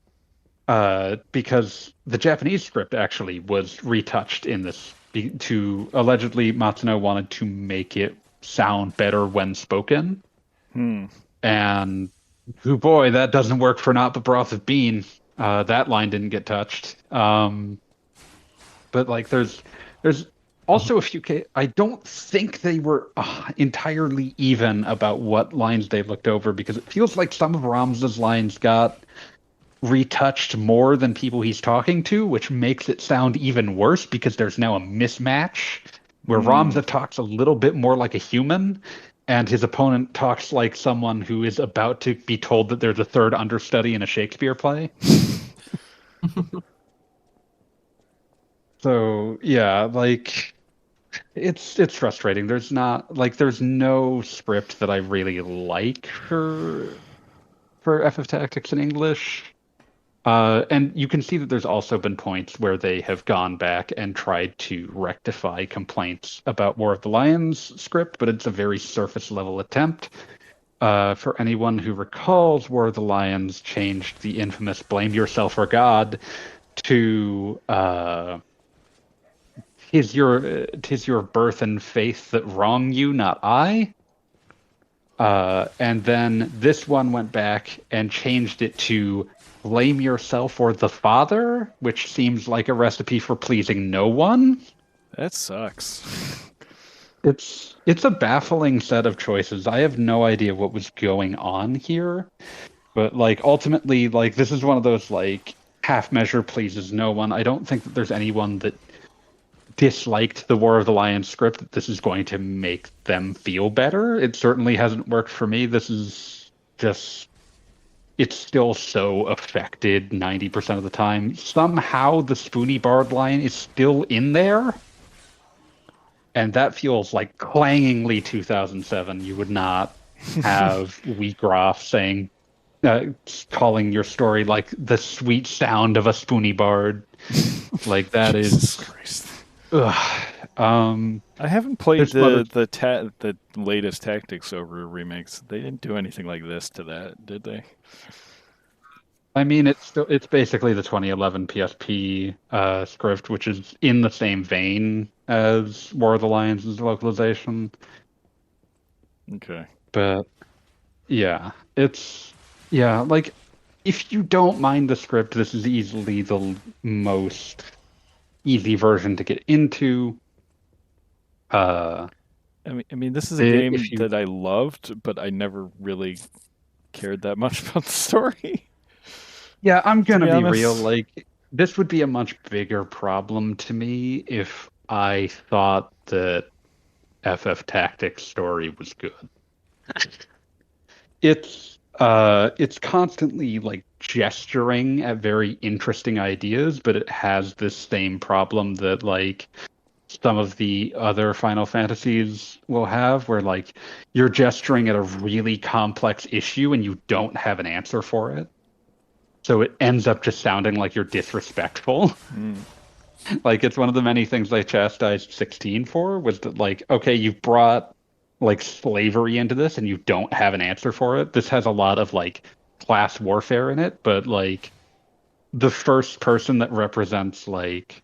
because the Japanese script actually was retouched in this to allegedly Matsuno wanted to make it sound better when spoken. And oh boy, that doesn't work for Not the Broth of Bean. That line didn't get touched. But like, there's also a few cases. I don't think they were entirely even about what lines they looked over, because it feels like some of Ramza's lines got retouched more than people he's talking to, which makes it sound even worse because there's now a mismatch where Ramza talks a little bit more like a human and his opponent talks like someone who is about to be told that there's a third understudy in a Shakespeare play. So yeah, like it's frustrating. There's no script that I really like for FF Tactics in English. And you can see that there's also been points where they have gone back and tried to rectify complaints about War of the Lions script, but it's a very surface level attempt. For anyone who recalls, War of the Lions changed the infamous "blame yourself or God" to "'tis your birth and faith that wrong you, not I." And then this one went back and changed it to "blame yourself or the Father," which seems like a recipe for pleasing no one.
That sucks.
It's a baffling set of choices. I have no idea what was going on here, but like ultimately, like this is one of those like half measure pleases no one. I don't think that there's anyone that disliked the War of the Lions script that this is going to make them feel better. It certainly hasn't worked for me. This is just, it's still so affected 90% of the time. Somehow the Spoony Bard line is still in there. And that feels like clangingly 2007. You would not have Wheatgraff saying, calling your story like the sweet sound of a Spoony Bard. Like that is...
Christ.
I
haven't played the latest Tactics Ogre remakes. They didn't do anything like this to that, did they?
I mean, it's basically the 2011 PSP script, which is in the same vein as War of the Lions' localization.
Okay.
But yeah, like if you don't mind the script, this is easily the most easy version to get into.
I mean, this is a game that I loved, but I never really cared that much about the story.
Yeah, I'm gonna be real. Like, this would be a much bigger problem to me if I thought that FF Tactics story was good. It's constantly like gesturing at very interesting ideas, but it has this same problem that like some of the other Final Fantasies will have, where like you're gesturing at a really complex issue and you don't have an answer for it. So it ends up just sounding like you're disrespectful. Like, it's one of the many things they chastised 16 for, was that, like, okay, you've brought, like, slavery into this and you don't have an answer for it. This has a lot of, like, class warfare in it, but, like, the first person that represents, like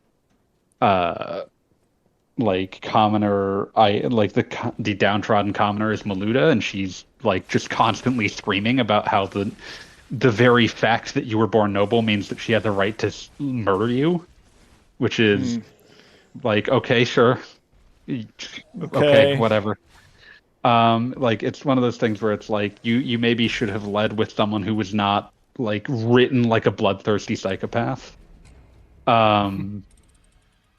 commoner, the downtrodden commoner is Maluda, and she's, like, just constantly screaming about how the very fact that you were born noble means that she had the right to murder you, which is like, okay, sure. Okay, whatever. Like, it's one of those things where it's like, you maybe should have led with someone who was not like written like a bloodthirsty psychopath.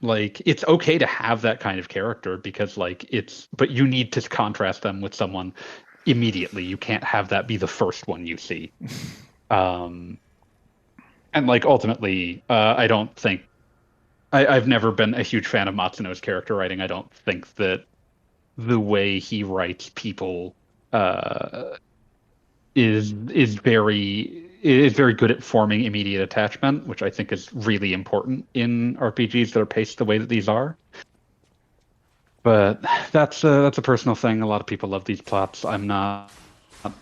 Like it's okay to have that kind of character because like but you need to contrast them with someone immediately. You can't have that be the first one you see. And like ultimately, I don't think I've never been a huge fan of Matsuno's character writing. I don't think that the way he writes people is very good at forming immediate attachment, which I think is really important in RPGs that are paced the way that these are. But that's a personal thing. A lot of people love these plots. I'm not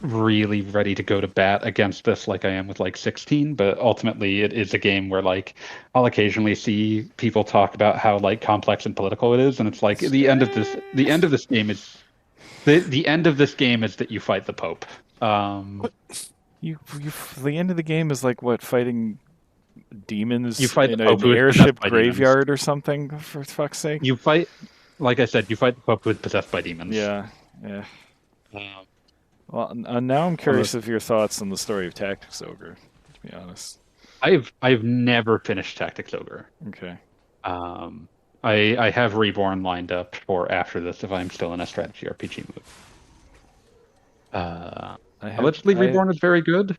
really ready to go to bat against this like I am with like 16, but ultimately it is a game where like I'll occasionally see people talk about how like complex and political it is, and it's like the end of this game is that you fight the Pope.
The end of the game is like what, fighting demons
you fight
in
the Pope
an airship
graveyard
demons. Or something, for fuck's sake.
You fight, like I said, you fight the Pope who is possessed by demons.
Yeah. Well, now I'm curious of your thoughts on the story of Tactics Ogre, to be honest.
I've never finished Tactics Ogre.
Okay.
I have Reborn lined up for after this if I'm still in a strategy RPG mood. Allegedly Reborn is very good.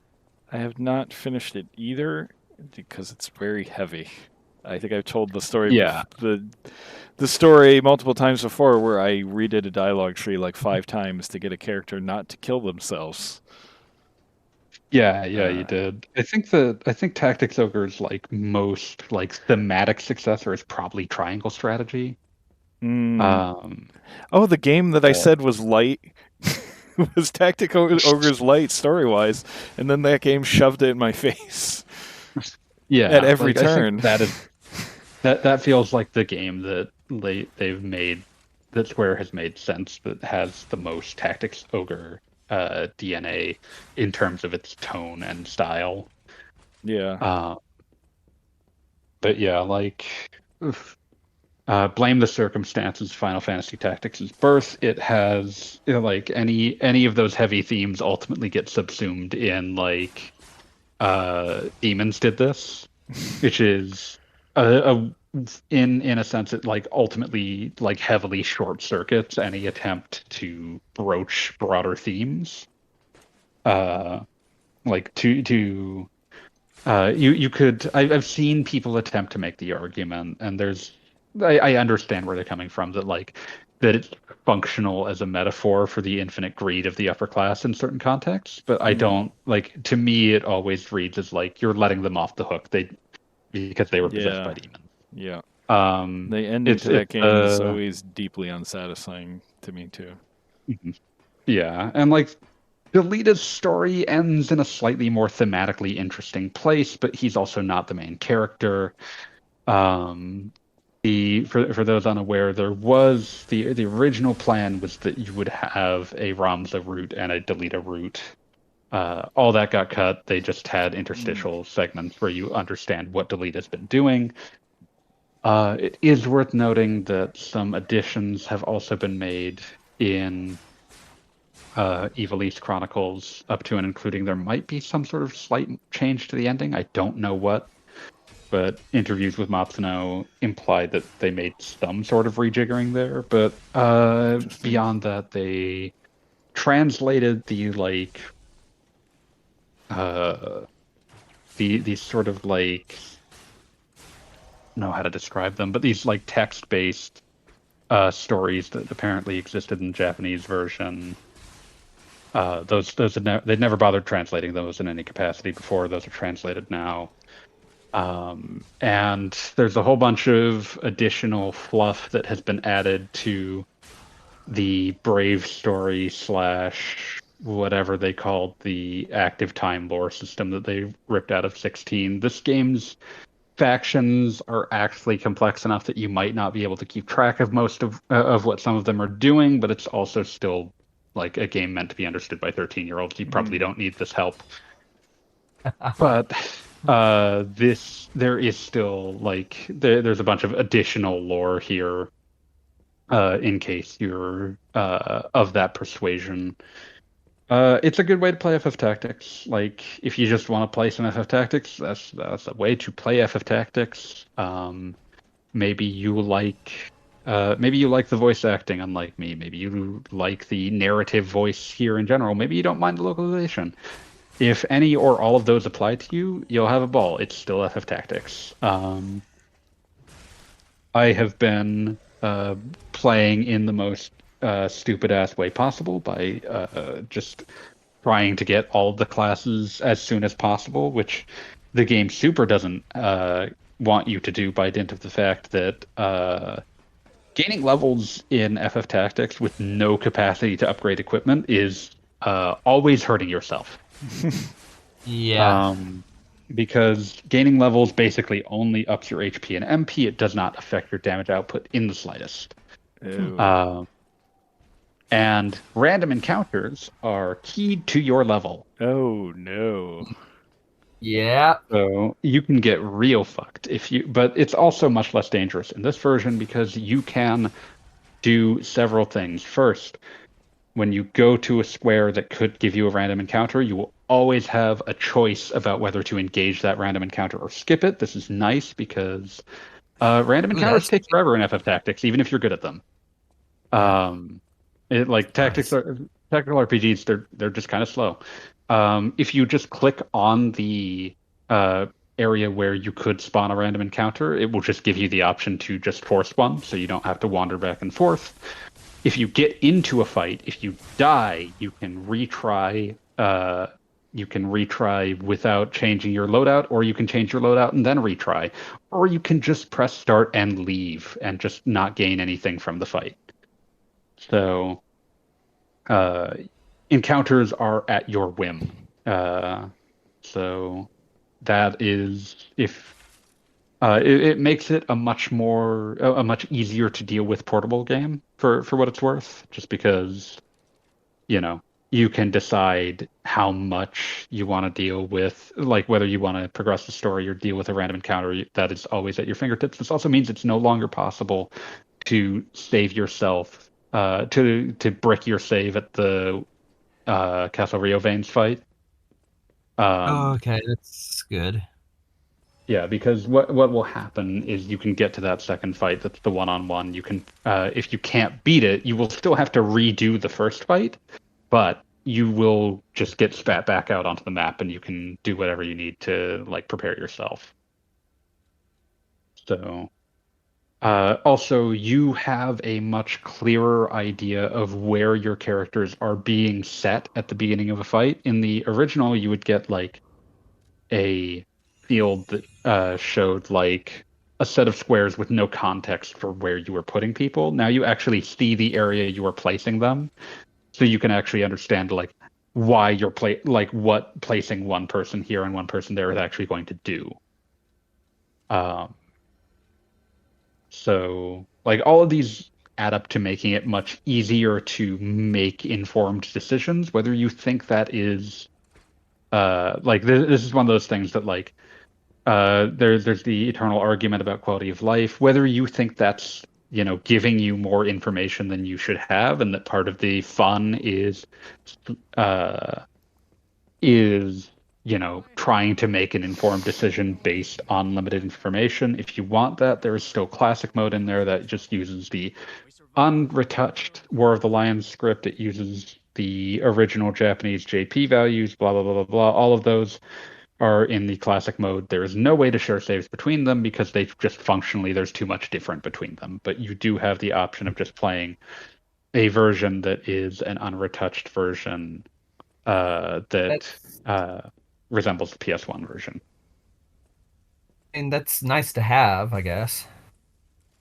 I have not finished it either because it's very heavy. I think I've told the story.
Yeah.
The story multiple times before, where I redid a dialogue tree like 5 times to get a character not to kill themselves.
Yeah, you did. I think Tactics Ogre's like most like thematic successor is probably Triangle Strategy.
The game that I said was light was Tactics Ogre's light story-wise, and then that game shoved it in my face.
Yeah,
at every turn.
That feels like the game that they've made, that Square has made sense, that has the most Tactics Ogre DNA in terms of its tone and style.
Yeah.
But yeah, like Blame the Circumstances, Final Fantasy Tactics' birth. It has like any of those heavy themes ultimately get subsumed in like Demons did this, which is in a sense it like ultimately like heavily short circuits any attempt to broach broader themes. Like you could I've seen people attempt to make the argument, and I understand where they're coming from, that it's functional as a metaphor for the infinite greed of the upper class in certain contexts, but I don't like, to me it always reads as like you're letting them off the hook because they were possessed by demons.
Yeah. The ending to that game is always deeply unsatisfying to me too.
Yeah, and like Delita's story ends in a slightly more thematically interesting place, but he's also not the main character. For those unaware, there was the original plan was that you would have a Ramza route and a Delita route. All that got cut. They just had interstitial segments where you understand what Delita's been doing. It is worth noting that some additions have also been made in Ivalice Chronicles, up to and including there might be some sort of slight change to the ending. I don't know what, but interviews with Matsuno implied that they made some sort of rejiggering there. But beyond that, they translated the these sort of like, I don't know how to describe them, but these like text-based stories that apparently existed in the Japanese version. They'd never bothered translating those in any capacity before. Those are translated now. And there's a whole bunch of additional fluff that has been added to the Brave story / whatever they called the active time lore system that they ripped out of 16. This game's factions are actually complex enough that you might not be able to keep track of most of what some of them are doing, but it's also still like a game meant to be understood by 13-year-olds. You probably don't need this help. But there is still like there's a bunch of additional lore here in case you're of that persuasion. It's a good way to play FF Tactics. Like, if you just want to play some FF Tactics, that's a way to play FF Tactics. Maybe you like the voice acting, unlike me. Maybe you like the narrative voice here in general. Maybe you don't mind the localization. If any or all of those apply to you, you'll have a ball. It's still FF Tactics. I have been playing in the most stupid ass way possible by just trying to get all of the classes as soon as possible, which the game super doesn't want you to do by dint of the fact that gaining levels in FF Tactics with no capacity to upgrade equipment is always hurting yourself.
Yeah.
Because gaining levels basically only ups your HP and MP. It does not affect your damage output in the slightest. And random encounters are keyed to your level.
Oh no.
Yeah.
So you can get real fucked but it's also much less dangerous in this version because you can do several things. First, when you go to a square that could give you a random encounter, you will always have a choice about whether to engage that random encounter or skip it. This is nice because random encounters take forever in FF Tactics, even if you're good at them. Tactical RPGs, they're just kind of slow. If you just click on the area where you could spawn a random encounter, it will just give you the option to just force one, so you don't have to wander back and forth. If you get into a fight, if you die, you can retry. You can retry without changing your loadout, or you can change your loadout and then retry, or you can just press start and leave and just not gain anything from the fight. So, encounters are at your whim. So that is it makes it a much easier to deal with portable game for what it's worth, just because you can decide how much you want to deal with, like whether you want to progress the story or deal with a random encounter that is always at your fingertips. This also means it's no longer possible to save yourself, to brick your save at the Castle Rio Veins fight.
Okay, that's good.
Yeah, because what will happen is you can get to that second fight. That's the one-on-one. You can, if you can't beat it, you will still have to redo the first fight, but you will just get spat back out onto the map, and you can do whatever you need to prepare yourself. So, also you have a much clearer idea of where your characters are being set at the beginning of a fight. In the original, you would get a field that showed a set of squares with no context for where you were putting people. Now you actually see the area you are placing them, so you can actually understand why you're what placing one person here and one person there is actually going to do. So all of these add up to making it much easier to make informed decisions. Whether you think that is this is one of those things that there's the eternal argument about quality of life, whether you think that's giving you more information than you should have, and that part of the fun is trying to make an informed decision based on limited information. If you want that, there is still classic mode in there that just uses the unretouched War of the Lions script. It uses the original Japanese JP values, blah, blah, blah, blah, blah. All of those are in the classic mode. There is no way to share saves between them because they just functionally, there's too much different between them. But you do have the option of just playing a version that is an unretouched version that resembles the PS1 version.
And that's nice to have, I guess.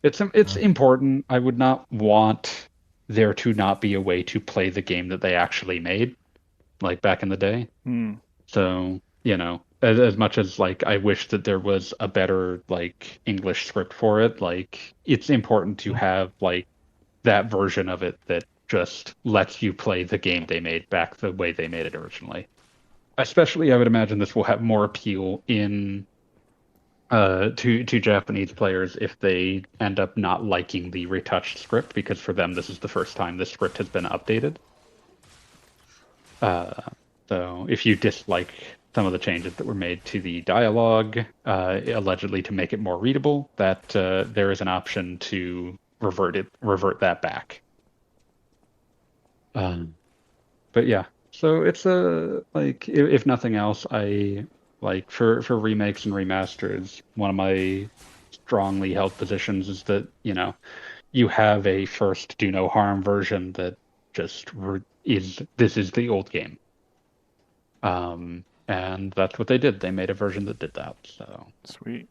It's important. I would not want there to not be a way to play the game that they actually made, back in the day. So, as much as I wish that there was a better English script for it, it's important to have that version of it that just lets you play the game they made back the way they made it originally. Especially, I would imagine this will have more appeal to Japanese players if they end up not liking the retouched script, because for them this is the first time this script has been updated. So if you dislike some of the changes that were made to the dialogue, allegedly to make it more readable, that there is an option to revert that back. But yeah, so it's like if nothing else, I like for remakes and remasters, one of my strongly held positions is that you have a first do no harm version that just this is the old game. And that's what they did. They made a version that did that. So
sweet.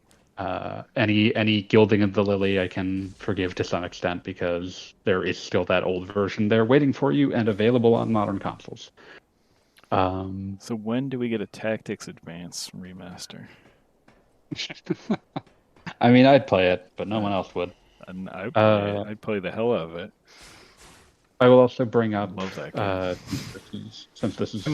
Any gilding of the lily I can forgive to some extent because there is still that old version there waiting for you and available on modern consoles.
So when do we get a Tactics Advance remaster?
I mean, I'd play it, but no one else would.
And I'd play the hell out of it.
I will also bring up,
love that game.
since this is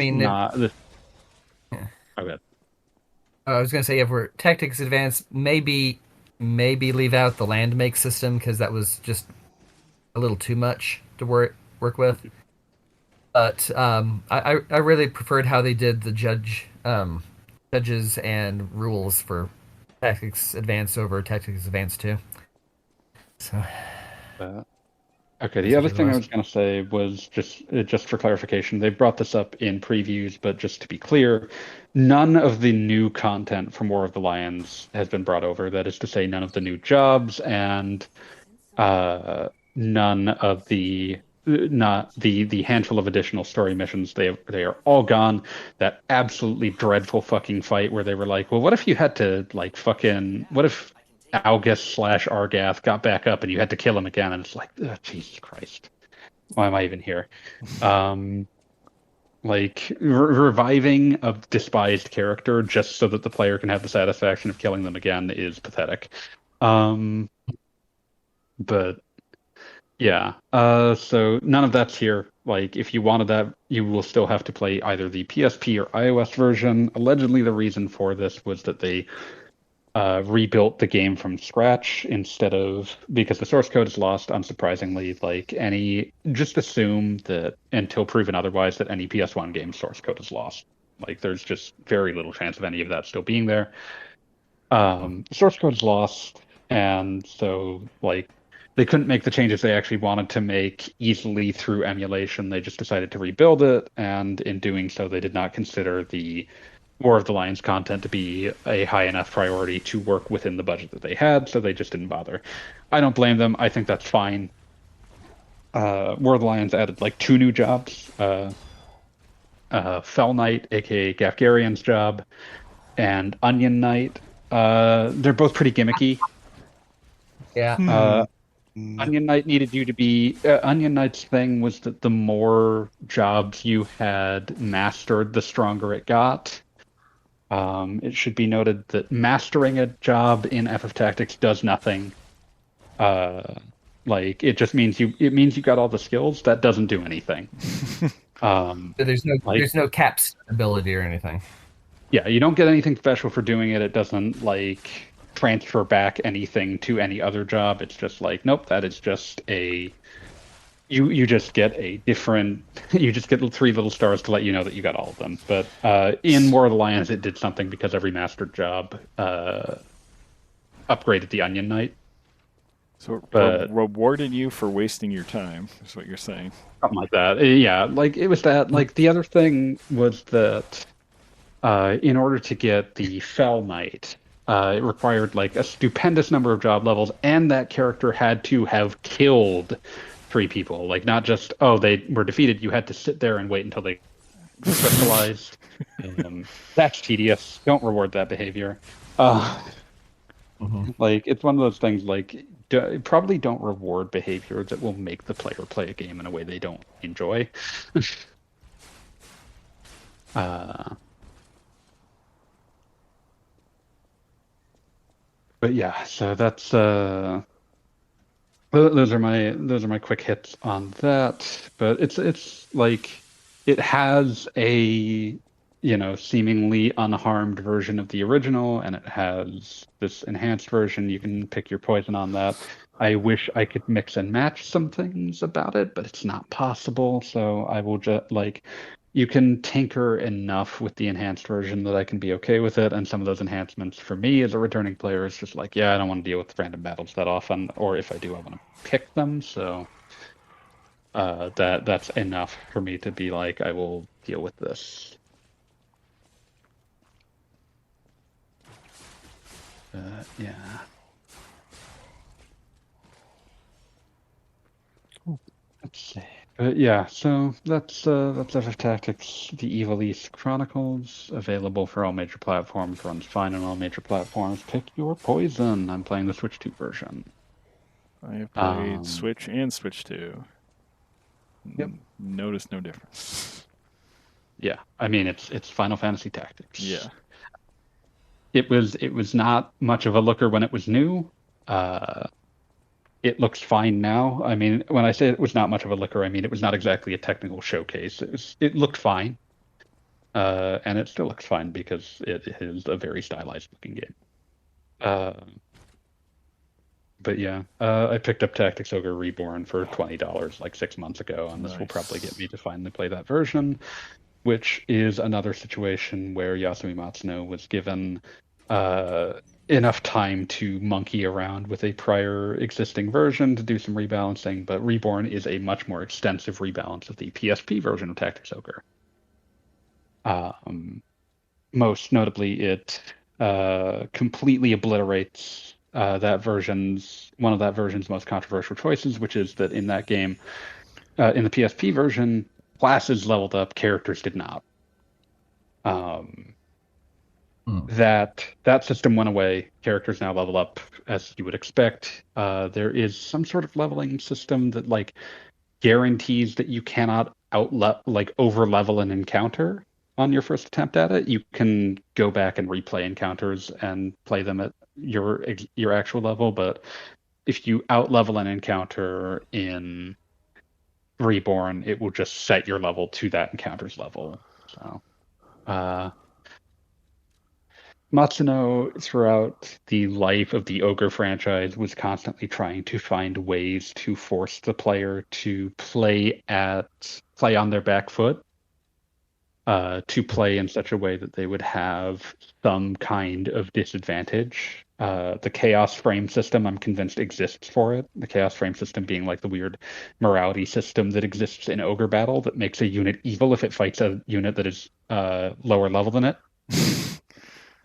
I was going to say, if we're Tactics Advance, maybe leave out the land make system because that was just a little too much to work with. But I really preferred how they did the judges and rules for Tactics Advance over Tactics Advance 2. So.
Okay, the other thing I was going to say was just for clarification, they brought this up in previews, but just to be clear, none of the new content from War of the Lions has been brought over. That is to say, none of the new jobs and none of the handful of additional story missions. They are all gone. That absolutely dreadful fucking fight where they were like, well, what if you had to what if Algus/Argath got back up and you had to kill him again? And it's like, oh, Jesus Christ, why am I even here? Reviving a despised character just so that the player can have the satisfaction of killing them again is pathetic. But yeah, so none of that's here. Like, if you wanted that, you will still have to play either the PSP or iOS version. Allegedly, the reason for this was that they rebuilt the game from scratch because the source code is lost, unsurprisingly. Just assume that until proven otherwise that any PS1 game source code is lost. Like, there's just very little chance of any of that still being there. Source code is lost, and so they couldn't make the changes they actually wanted to make easily through emulation. They just decided to rebuild it, and in doing so, they did not consider the War of the Lions content to be a high enough priority to work within the budget that they had, so they just didn't bother. I don't blame them. I think that's fine. War of the Lions added 2 new jobs. Fell Knight, aka Gafgarian's job, and Onion Knight. They're both pretty gimmicky.
Yeah.
Onion Knight needed you to be... Onion Knight's thing was that the more jobs you had mastered, the stronger it got. It should be noted that mastering a job in FF Tactics does nothing. It just means you got all the skills. That doesn't do anything.
There's no caps ability or anything.
Yeah, you don't get anything special for doing it. It doesn't transfer back anything to any other job. It's just nope, that is just you just get a different, you just get 3 little stars to let you know that you got all of them. But in War of the Lions, it did something because every mastered job upgraded the Onion Knight.
So rewarded you for wasting your time, is what you're saying.
Something like that. Yeah, it was that. The other thing was that in order to get the Fell Knight, it required a stupendous number of job levels, and that character had to have killed 3 people. Not just, they were defeated. You had to sit there and wait until they crystallized. That's tedious. Don't reward that behavior. It's one of those things. Probably don't reward behavior that will make the player play a game in a way they don't enjoy. But yeah, so that's those are my quick hits on that. But it's it has a seemingly unharmed version of the original, and it has this enhanced version. You can pick your poison on that. I wish I could mix and match some things about it, but it's not possible. So I will just you can tinker enough with the enhanced version that I can be okay with it. And some of those enhancements for me as a returning player is just like, yeah, I don't want to deal with random battles that often, or if I do, I want to pick them. So that's enough for me to be like, I will deal with this. Yeah. Let's see. But yeah, so that's FF Tactics: The Evil East Chronicles, available for all major platforms, runs fine on all major platforms. Pick your poison. I'm playing the Switch 2 version.
I have played Switch and Switch 2.
Yep.
Notice no difference.
Yeah, I mean it's Final Fantasy Tactics.
Yeah.
It was not much of a looker when it was new. It looks fine now. I mean, when I say it was not much of a looker, I mean it was not exactly a technical showcase. It looked fine, and it still looks fine because it is a very stylized looking game. But yeah, I picked up Tactics Ogre Reborn for $20 like 6 months ago, and this will probably get me to finally play that version, which is another situation where Yasumi Matsuno was given enough time to monkey around with a prior existing version to do some rebalancing, but Reborn is a much more extensive rebalance of the PSP version of Tactics Ogre. Most notably, it completely obliterates one of that version's most controversial choices, which is that in that game, in the PSP version, classes leveled up, characters did not. That system went away. Characters now level up as you would expect. There is some sort of leveling system that like guarantees that you cannot over level an encounter on your first attempt at it. You can go back and replay encounters and play them at your actual level, but if you out level an encounter in Reborn, it will just set your level to that encounter's level. So Matsuno, throughout the life of the Ogre franchise, was constantly trying to find ways to force the player to play on their back foot, to play in such a way that they would have some kind of disadvantage. The Chaos Frame system, I'm convinced, exists for it. The Chaos Frame system being like the weird morality system that exists in Ogre Battle that makes a unit evil if it fights a unit that is lower level than it.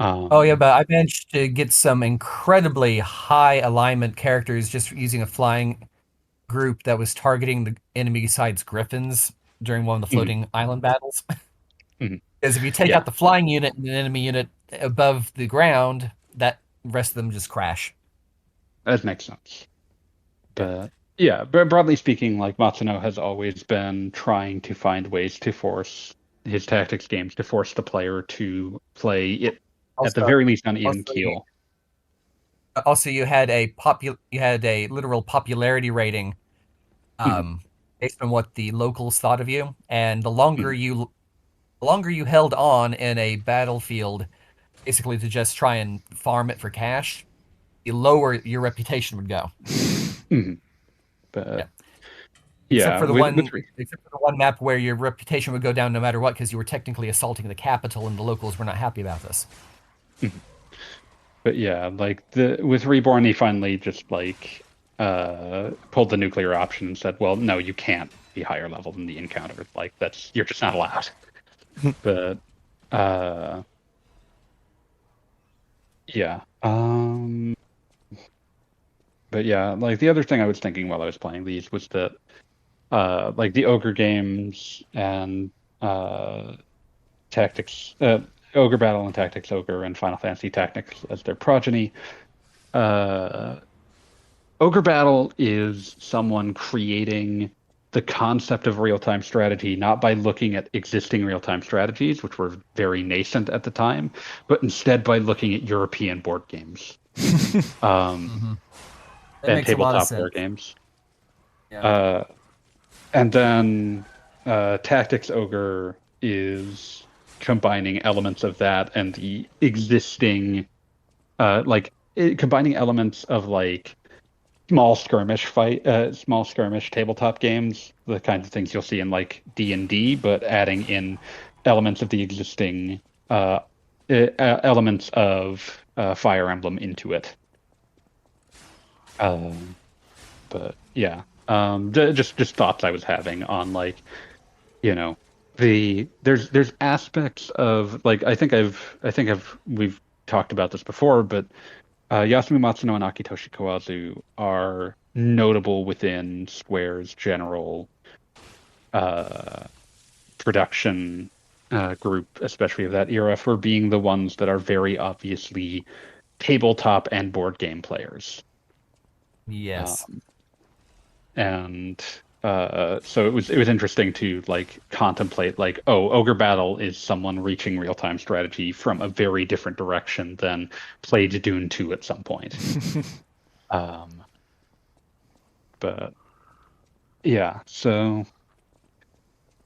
Oh yeah, but I managed to get some incredibly high alignment characters just using a flying group that was targeting the enemy side's griffins during one of the floating island battles. Because if you take out the flying unit and an enemy unit above the ground, that rest of them just crash.
That makes sense. But yeah, broadly speaking, like Matsuno has always been trying to find ways to force his tactics games to force the player to play it at the very least on even keel.
Also, you had a literal popularity rating based on what the locals thought of you, and the longer you held on in a battlefield, basically to just try and farm it for cash, the lower your reputation would go.
But
except for the one map where your reputation would go down no matter what, because you were technically assaulting the capital, and the locals were not happy about this.
But yeah, like with Reborn, he finally just like pulled the nuclear option and said, "Well, no, you can't be higher level than the encounter. Like you're just not allowed." But yeah. But yeah, like the other thing I was thinking while I was playing these was that like the Ogre games and Tactics, Ogre Battle and Tactics Ogre and Final Fantasy Tactics as their progeny. Ogre Battle is someone creating the concept of real-time strategy, not by looking at existing real-time strategies, which were very nascent at the time, but instead by looking at European board games. And tabletop board games. Yeah. And then Tactics Ogre is combining elements of that and the existing, combining elements of like small skirmish tabletop games, the kinds of things you'll see in like D&D, but adding in elements of the existing elements of Fire Emblem into it. But yeah, just thoughts I was having on like, you know, there's aspects of like we've talked about this before, but Yasumi Matsuno and Akitoshi Kawazu are notable within Square's general production group, especially of that era, for being the ones that are very obviously tabletop and board game players.
Yes.
And so it was interesting to like contemplate like, oh, Ogre Battle is someone reaching real-time strategy from a very different direction than played Dune 2 at some point. But yeah, so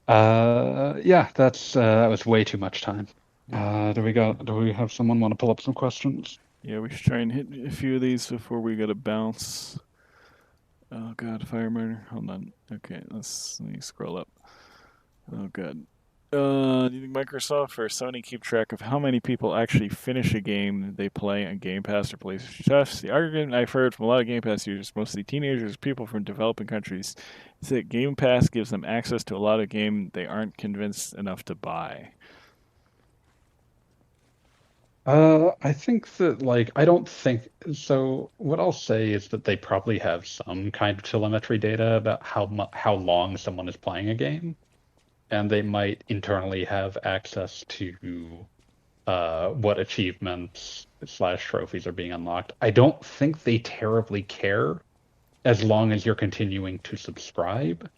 yeah, that was way too much time. Do we have someone want to pull up some questions?
Yeah, we should try and hit a few of these before we gotta bounce. Oh god, Fire Murder. Hold on. Okay, let me scroll up. Oh god. Do you think Microsoft or Sony keep track of how many people actually finish a game they play on Game Pass or PlayStation Plus? The argument I've heard from a lot of Game Pass users, mostly teenagers, people from developing countries, is that Game Pass gives them access to a lot of game they aren't convinced enough to buy.
I think that like I don't think so. What I'll say is that they probably have some kind of telemetry data about how long someone is playing a game, and they might internally have access to what achievements / trophies are being unlocked. I don't think they terribly care as long as you're continuing to subscribe,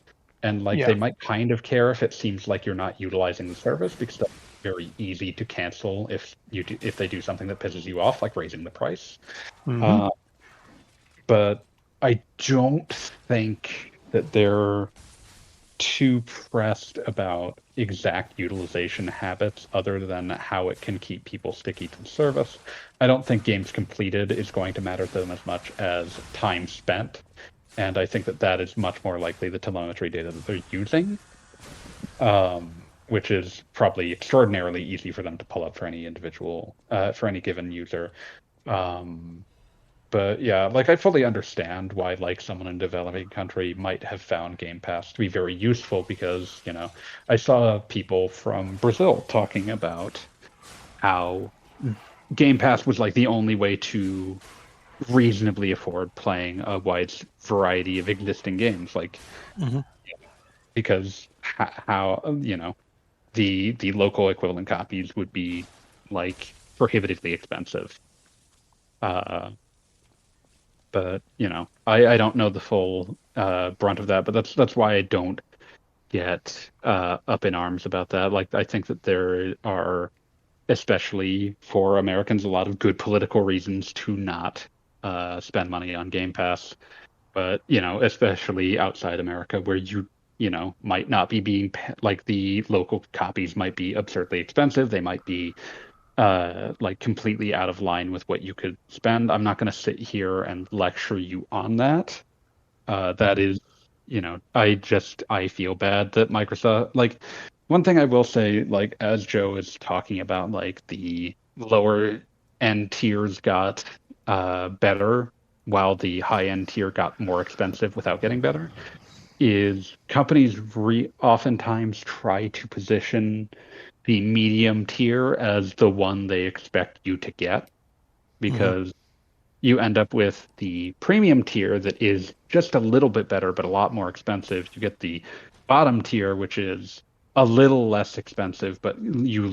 and like they might kind of care if it seems like you're not utilizing the service, because that's very easy to cancel if they do something that pisses you off, like raising the price.
Mm-hmm.
But I don't think that they're too pressed about exact utilization habits other than how it can keep people sticky to the service. I don't think games completed is going to matter to them as much as time spent. And I think that is much more likely the telemetry data that they're using, which is probably extraordinarily easy for them to pull up for any given user. But yeah, like I fully understand why like someone in a developing country might have found Game Pass to be very useful, because, you know, I saw people from Brazil talking about how Game Pass was like the only way to reasonably afford playing a wide variety of existing games, like because how you know the local equivalent copies would be like prohibitively expensive. But you know, I don't know the full brunt of that, but that's why I don't get up in arms about that. Like I think that there are, especially for Americans, a lot of good political reasons to not spend money on Game Pass. But you know, especially outside America, where you know might not be being like the local copies might be absurdly expensive. They might be like completely out of line with what you could spend. I'm not going to sit here and lecture you on that. That is, you know, I feel bad that Microsoft, like, one thing I will say, like, as Joe is talking about, like, the lower end tiers got better while the high end tier got more expensive without getting better, is companies oftentimes try to position the medium tier as the one they expect you to get, because you end up with the premium tier that is just a little bit better but a lot more expensive. You get the bottom tier, which is a little less expensive, but you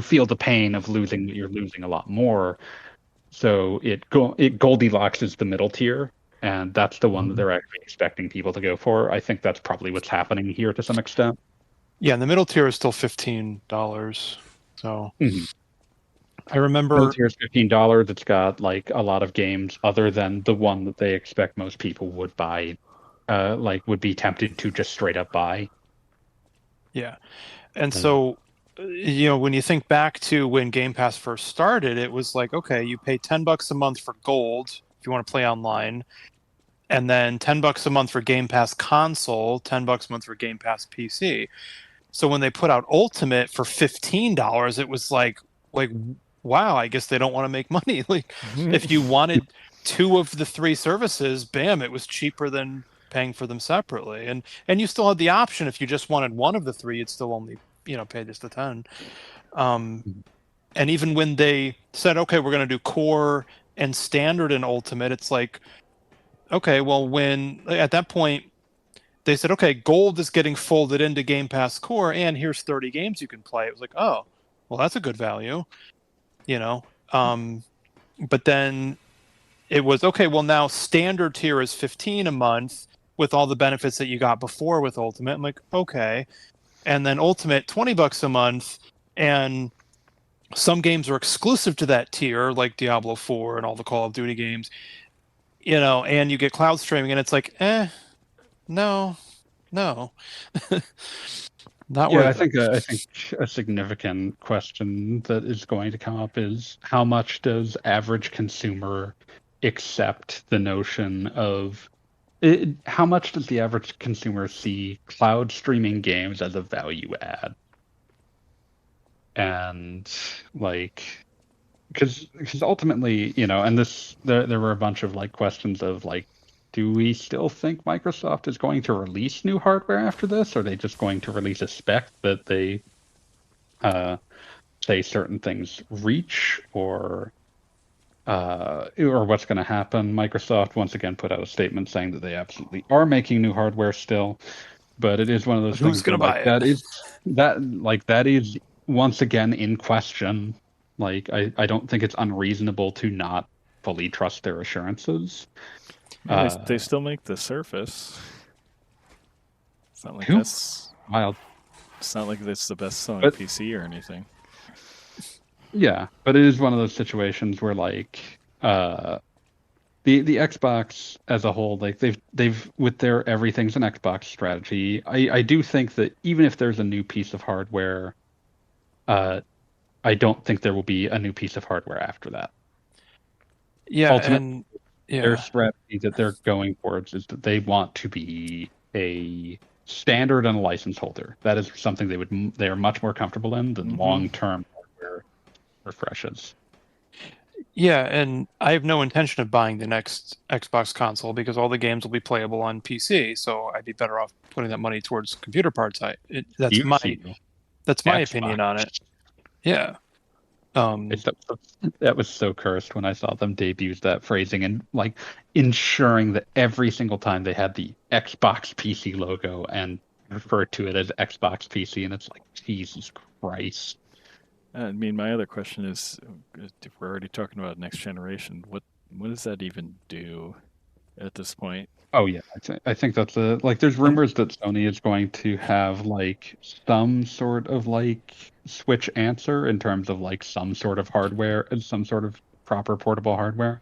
feel the pain of losing. You're losing a lot more. So it Goldilocks is the middle tier, and that's the one that they're actually expecting people to go for. I think that's probably what's happening here to some extent.
Yeah, and the middle tier is still $15. So I remember
middle tier is $15. It's got like a lot of games other than the one that they expect most people would buy, like would be tempted to just straight up buy.
Yeah, and so you know, when you think back to when Game Pass first started, it was like, okay, you pay $10 a month for gold if you want to play online, and then $10 a month for Game Pass console, $10 a month for Game Pass PC. So when they put out Ultimate for $15, it was like wow, I guess they don't want to make money. Like if you wanted 2 of the 3 services, bam, it was cheaper than paying for them separately. And you still had the option, if you just wanted one of the 3, you'd still only, pay just the 10. And even when they said, okay, we're going to do core and standard and ultimate, it's like, okay, well, when at that point they said, okay, gold is getting folded into Game Pass core and here's 30 games you can play. It was like, oh, well, that's a good value, but then it was, okay, well, now standard tier is $15 a month with all the benefits that you got before with ultimate. I'm like, okay. And then ultimate, $20 a month, and some games are exclusive to that tier, like Diablo 4 and all the Call of Duty games, and you get cloud streaming, and it's like, no, not worth it.
I think a significant question that is going to come up is how much does average consumer accept the notion of how much does the average consumer see cloud streaming games as a value add? And because ultimately, and there were a bunch of questions of do we still think Microsoft is going to release new hardware after this? Or are they just going to release a spec that they say certain things reach, or what's going to happen? Microsoft once again put out a statement saying that they absolutely are making new hardware still, but it is one of those things.
Who's going to buy it?
That is once again in question. I don't think it's unreasonable to not fully trust their assurances.
They still make the Surface. It's not like
Who?
that's
Wild.
It's not like it's the best selling PC or anything.
Yeah, but it is one of those situations where the Xbox as a whole, they've with their everything's an Xbox strategy. I do think that even if there's a new piece of hardware, I don't think there will be a new piece of hardware after that.
Yeah,
ultimately, their strategy that they're going towards is that they want to be a standard and a license holder. That is something they are much more comfortable in than long-term hardware refreshes.
Yeah, and I have no intention of buying the next Xbox console because all the games will be playable on PC. So I'd be better off putting that money towards computer parts. That's my opinion on it. Yeah.
That was so cursed when I saw them debut that phrasing and ensuring that every single time they had the Xbox PC logo and referred to it as Xbox PC, and it's like, Jesus Christ.
I mean, my other question is, if we're already talking about next generation, what does that even do at this point?
Oh yeah, I think that's there's rumors that Sony is going to have some sort of Switch answer in terms of some sort of hardware and some sort of proper portable hardware.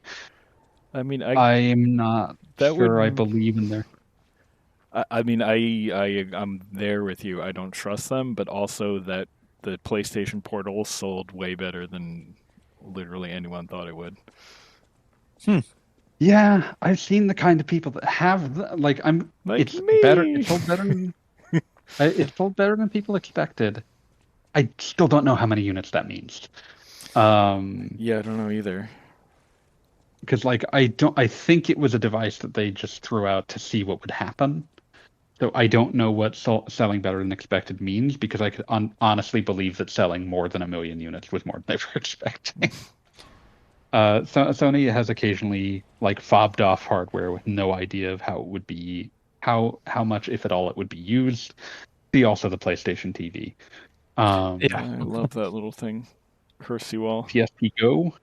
I mean,
I'm not sure I believe in there.
I mean, I'm there with you. I don't trust them, but also that the PlayStation Portal sold way better than literally anyone thought it would.
Yeah, I've seen the kind of people that have it's
me.
Better. It's sold better. It's sold better than people expected. I still don't know how many units that means.
Yeah, I don't know either.
Because I think it was a device that they just threw out to see what would happen. So I don't know what selling better than expected means, because I could honestly believe that selling more than 1 million units was more than they were expecting. Sony has occasionally fobbed off hardware with no idea of how it would be, how much, if at all, it would be used. See also the PlayStation TV.
I love that little thing. Curse you all.
PSP Go.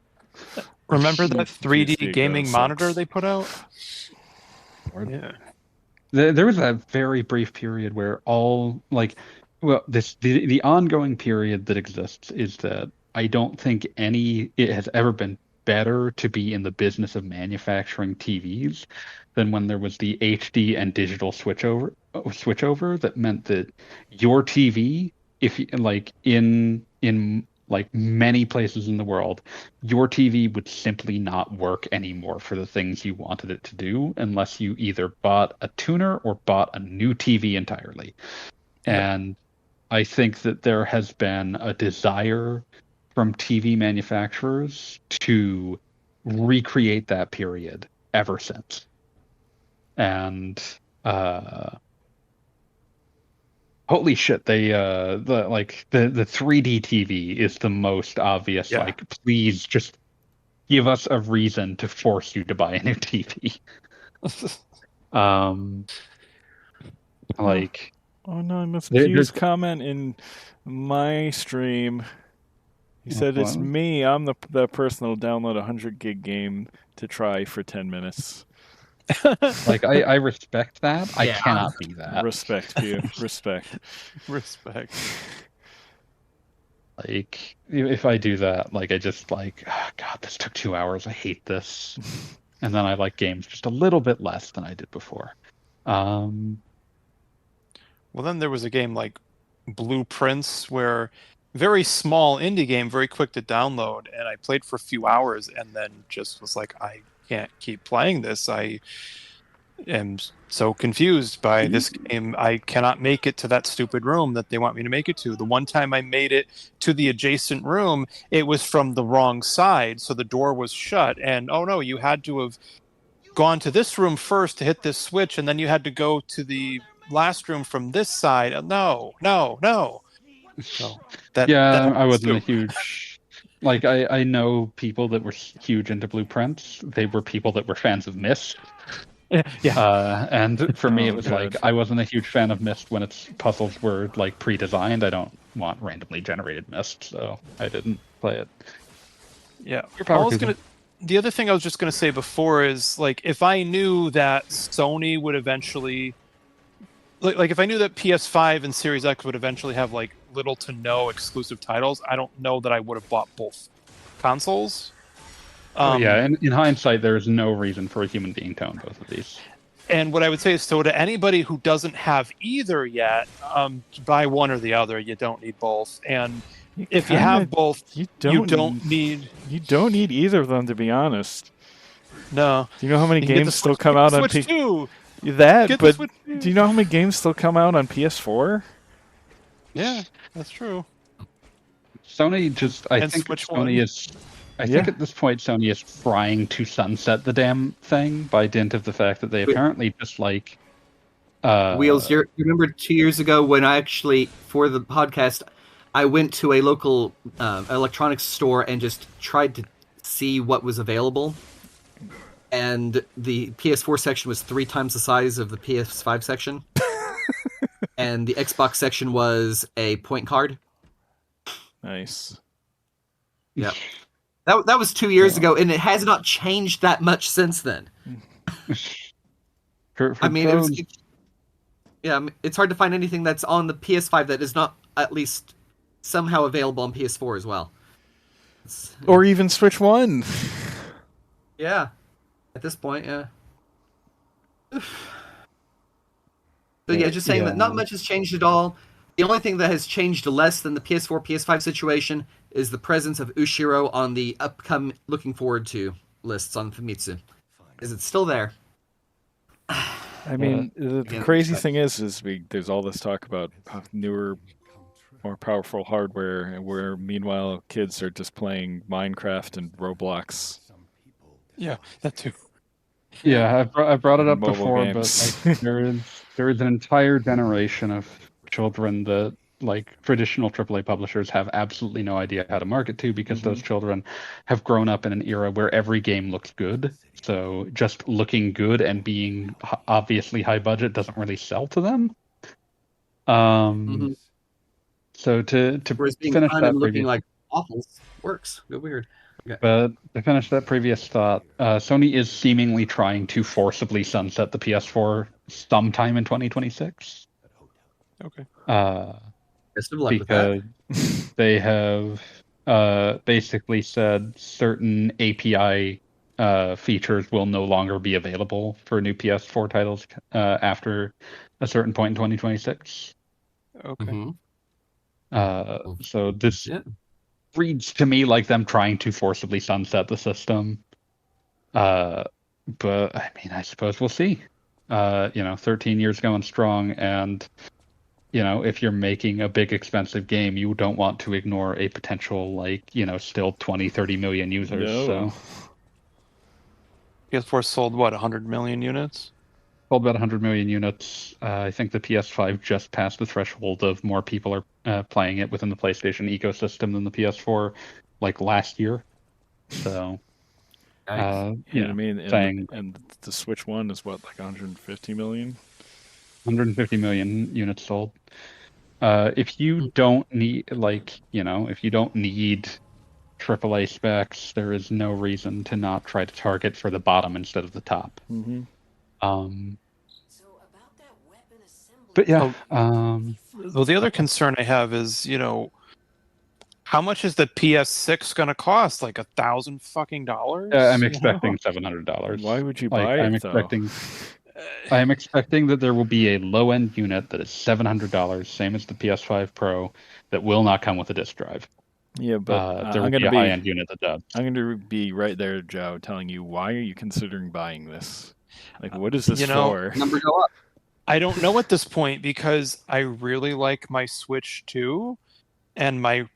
Remember that 3D
PSP
gaming
Go
monitor
sucks.
they put out?
Yeah. There was a very brief period where the ongoing period that exists is that I don't think it has ever been better to be in the business of manufacturing TVs than when there was the HD and digital switchover that meant that your TV, if in like many places in the world, your TV would simply not work anymore for the things you wanted it to do unless you either bought a tuner or bought a new TV entirely. And I think that there has been a desire from TV manufacturers to recreate that period ever since. And holy shit, they the 3D TV is the most obvious.
Yeah.
Like, please just give us a reason to force you to buy a new TV. Like,
oh no, I missed
There-
Q's
there's-
comment in my stream. He said
What?
it's me. I'm the person that'll download a 100 gig game to try for 10 minutes.
like I respect that. I
Yeah.
cannot be that.
Respect, Q. Respect.
Respect.
Like, if I do that, like, I just like, oh, God, this took 2 hours. I hate this. And then I like games just a little bit less than I did before.
Well, then there was a game like Blueprints, where very small indie game, very quick to download, and I played for a few hours and then just was like, I can't keep playing this. I am so confused by this game. I cannot make it to that stupid room that they want me to make it to. The one time I made it to the adjacent room, it was from the wrong side, so the door was shut, and oh no, you had to have gone to this room first to hit this switch, and then you had to go to the last room from this side. No. So that
I wasn't a
too.
huge, like, I know people that were huge into Blueprints. They were people that were fans of Myst.
Yeah.
And for me,
Oh,
it was
God.
like, I wasn't a huge fan of Myst when its puzzles were like pre-designed. I don't want randomly generated Myst, so I didn't play it.
Yeah.
Your power,
I was
Kuzo.
the other thing I was just gonna say before is, like, if I knew that Sony would eventually, like if I knew that PS5 and Series X would eventually have like little to no exclusive titles, I don't know that I would have bought both consoles.
Yeah, in hindsight, there is no reason for a human being to own both of these.
And what I would say is, so to anybody who doesn't have either yet, buy one or the other. You don't need both. And if you have both,
you
you
don't
don't need.
You don't need either of them, to be honest.
No.
Do you know how many
You can get the
games still
Switch-
come
get
out
the
on
Switch too.
that?
Get the
But
Switch too.
do you know how many games still come out on PS4?
Yeah, that's true.
Sony just, I
And
think
Switch
Sony
One.
is, I think
Yeah.
at this point Sony is trying to sunset the damn thing by dint of the fact that they apparently just like,
Wheels, you remember 2 years ago when I actually, for the podcast, I went to a local electronics store and just tried to see what was available. And the PS4 section was 3 times the size of the PS5 section. And the Xbox section was a point card.
Nice.
Yeah. That was 2 years ago, and it has not changed that much since then.
for
I mean,
those,
it's hard to find anything that's on the PS5 that is not at least somehow available on PS4 as well.
Or even Switch One.
Yeah, at this point, yeah. So yeah, just saying that not much has changed at all. The only thing that has changed less than the PS4, PS5 situation is the presence of Ushiro on the upcoming, looking forward to lists on Famitsu. Is it still there?
I mean, the
Again,
crazy
but-
thing is there's all this talk about newer, more powerful hardware, and where meanwhile kids are just playing Minecraft and Roblox.
Yeah, that too.
yeah, I brought it up
Mobile
before,
games.
but like, there is an entire generation of children that like traditional AAA publishers have absolutely no idea how to market to, because those children have grown up in an era where every game looks good. So just looking good and being obviously high budget doesn't really sell to them. So to
Whereas being
finish
fun
that
and looking
previous,
like waffles works. Go weird.
but to finish that previous thought, Sony is seemingly trying to forcibly sunset the PS4 sometime in 2026.
Okay.
Best of luck with that.
Because they have basically said certain API features will no longer be available for new PS4 titles after a certain point in 2026.
Okay.
Mhm.
So this
Yeah.
reads to me like them trying to forcibly sunset the system. But I mean, I suppose we'll see. 13 years going strong, and if you're making a big expensive game, you don't want to ignore a potential still 20-30 million users.
No.
So
PS4 sold what, 100 million units?
Sold about 100 million units. I think the PS5 just passed the threshold of more people are playing it within the PlayStation ecosystem than the PS4 last year. So
Nice.
I mean, and the Switch One is what, 150 million?
150 million units sold. If you don't need if you don't need AAA specs, there is no reason to not try to target for the bottom instead of the top.
Mm-hmm.
But yeah.
Well, the other concern I have is, how much is the PS6 going to cost? $1,000 fucking dollars?
I'm expecting $700.
Why would you buy it?
I am expecting that there will be a low-end unit that is $700, same as the PS5 Pro, that will not come with a disc drive.
Yeah, but
there will be a high-end unit that does.
I'm going to be right there, Joe, telling you, why are you considering buying this? What is this for?
Number go up.
I don't know at this point, because I really like my Switch 2, and my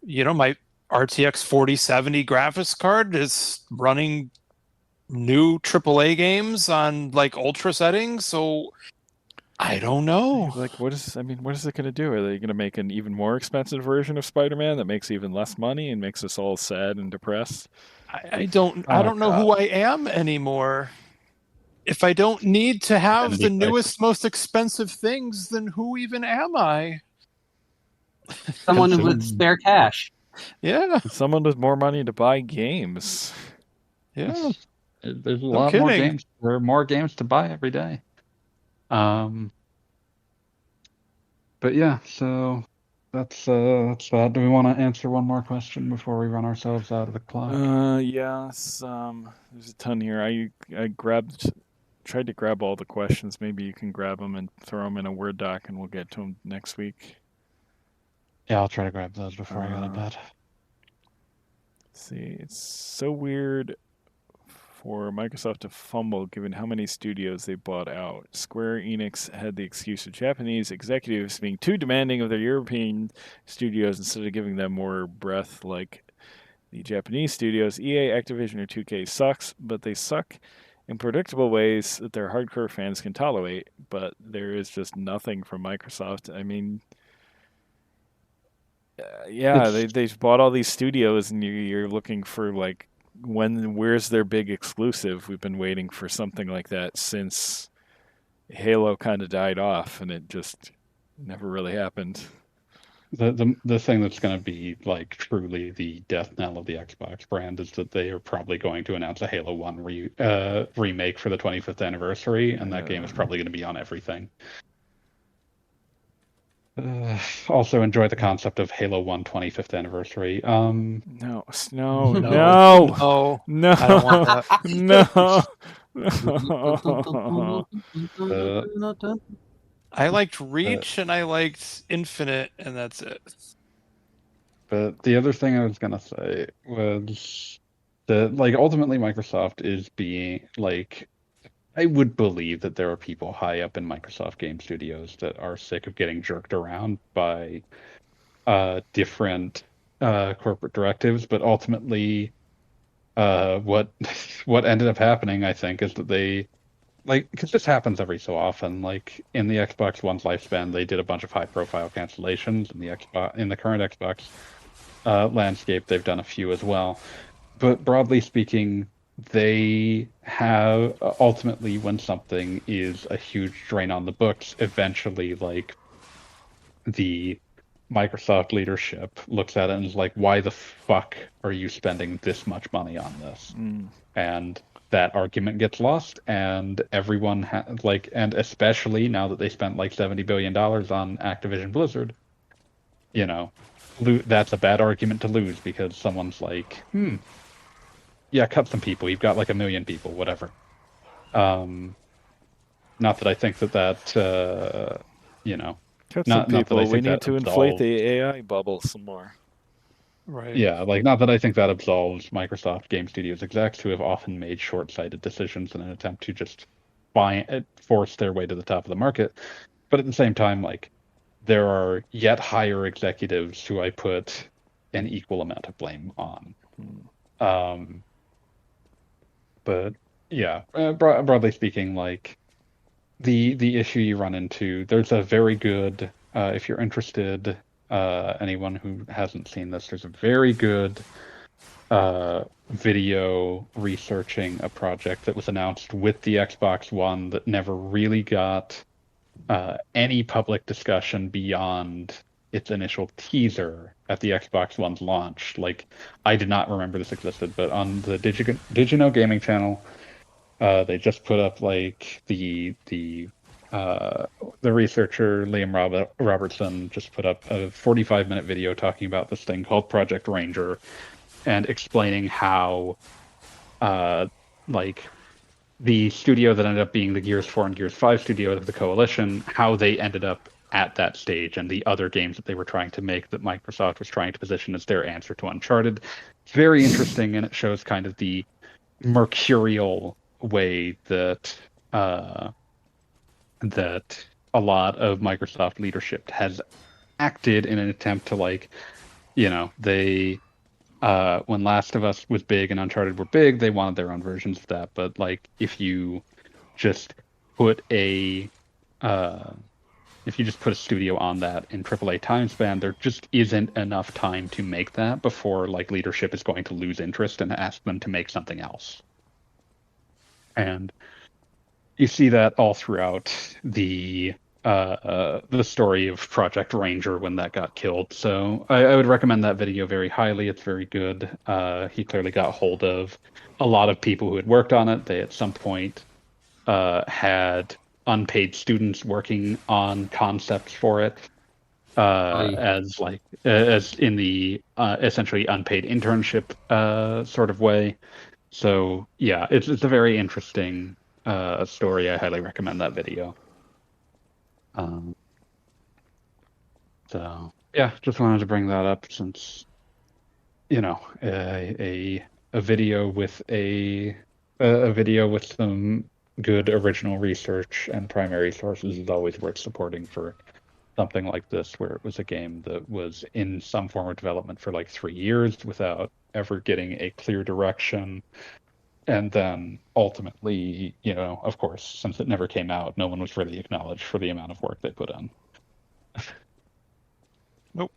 RTX 4070 graphics card is running new AAA games on ultra settings, so I don't know.
What is it going to do? Are they going to make an even more expensive version of Spider-Man that makes even less money and makes us all sad and depressed?
I don't know who I am anymore. If I don't need to have the newest, most expensive things, then who even am I?
Someone with spare cash.
Yeah.
Someone with more money to buy games.
Yeah.
There's a lot more games. There are more games to buy every day. But yeah, so that's that. Do we want to answer one more question before we run ourselves out of the clock?
Yes. There's a ton here. I tried to grab all the questions. Maybe you can grab them and throw them in a Word doc, and we'll get to them next week.
Yeah, I'll try to grab those before I go to bed.
See, it's so weird for Microsoft to fumble given how many studios they bought out. Square Enix had the excuse of Japanese executives being too demanding of their European studios instead of giving them more breath like the Japanese studios. EA, Activision, or 2K sucks, but they suck in predictable ways that their hardcore fans can tolerate, but there is just nothing from Microsoft. I mean, they've bought all these studios, and you're looking for where's their big exclusive? We've been waiting for something like that since Halo kind of died off, and it just never really happened.
The thing that's going to be truly the death knell of the Xbox brand is that they are probably going to announce a Halo 1 remake for the 25th anniversary, and that game is probably going to be on everything. Also enjoy the concept of Halo 1 25th anniversary.
No.
I don't want that.
No.
I liked Reach and I liked Infinite, and that's it.
But the other thing I was gonna say was that ultimately Microsoft is being I would believe that there are people high up in Microsoft Game Studios that are sick of getting jerked around by different corporate directives, but ultimately what ended up happening, I think, is that they because this happens every so often. In the Xbox One's lifespan, they did a bunch of high-profile cancellations. In the current Xbox landscape, they've done a few as well. But broadly speaking, they have ultimately, when something is a huge drain on the books, eventually the Microsoft leadership looks at it and is like, why the fuck are you spending this much money on this? And that argument gets lost, and everyone and especially now that they spent $70 billion on Activision Blizzard, that's a bad argument to lose, because someone's yeah, cut some people. You've got 1 million people, whatever. Not that I think that
cut some people. We need to inflate the AI bubble some more.
Right.
Yeah, like not that I think that absolves Microsoft Game Studios execs who have often made short-sighted decisions in an attempt to just force their way to the top of the market. But at the same time, like there are yet higher executives who I put an equal amount of blame on. But yeah, broadly speaking, like the issue you run into, there's a very good, if you're interested, anyone who hasn't seen this, there's a very good video researching a project that was announced with the Xbox One that never really got any public discussion beyond its initial teaser at the Xbox One's launch. Like, I did not remember this existed, but on the Digino Gaming channel, they just put up like the researcher Liam Robertson just put up a 45-minute video talking about this thing called Project Ranger and explaining how like the studio that ended up being the Gears 4 and Gears 5 studio of the Coalition, how they ended up at that stage and the other games that they were trying to make that Microsoft was trying to position as their answer to Uncharted. It's very interesting, and it shows kind of the mercurial way that that a lot of Microsoft leadership has acted in an attempt to, like, you know, they when Last of Us was big and Uncharted were big, they wanted their own versions of that. But like, if you just put a studio on that in AAA time span, there just isn't enough time to make that before like leadership is going to lose interest and ask them to make something else. And you see that all throughout the story of Project Ranger when that got killed. So I would recommend that video very highly. It's very good. He clearly got hold of a lot of people who had worked on it. They at some point had unpaid students working on concepts for it, as in the essentially unpaid internship sort of way. So yeah, it's a very interesting story. I highly recommend that video. So yeah, just wanted to bring that up since, you know, a video with a video with some good original research and primary sources is always worth supporting for something like this, where it was a game that was in some form of development for like 3 years without ever getting a clear direction. And then ultimately, you know, of course, since it never came out, no one was really acknowledged for the amount of work they put in.
Nope.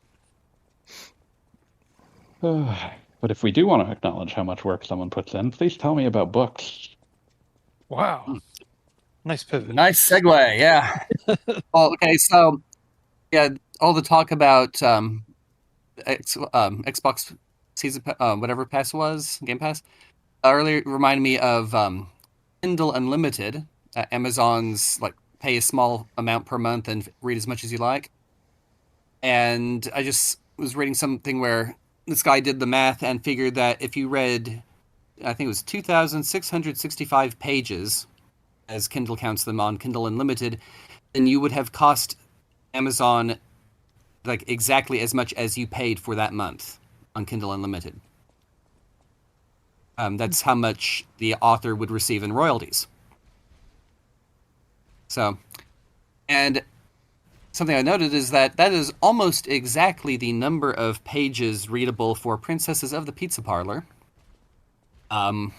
But if we do want to acknowledge how much work someone puts in, please tell me about books.
Wow. Nice pivot.
Nice segue, yeah. Oh, okay, so yeah, all the talk about Xbox season whatever pass was, Game Pass, earlier reminded me of Kindle Unlimited, Amazon's like pay a small amount per month and read as much as you like. And I just was reading something where this guy did the math and figured that if you read, I think it was 2,665 pages, as Kindle counts them on Kindle Unlimited, then you would have cost Amazon like exactly as much as you paid for that month on Kindle Unlimited. That's how much the author would receive in royalties. So, and something I noted is that is almost exactly the number of pages readable for Princesses of the Pizza Parlor. And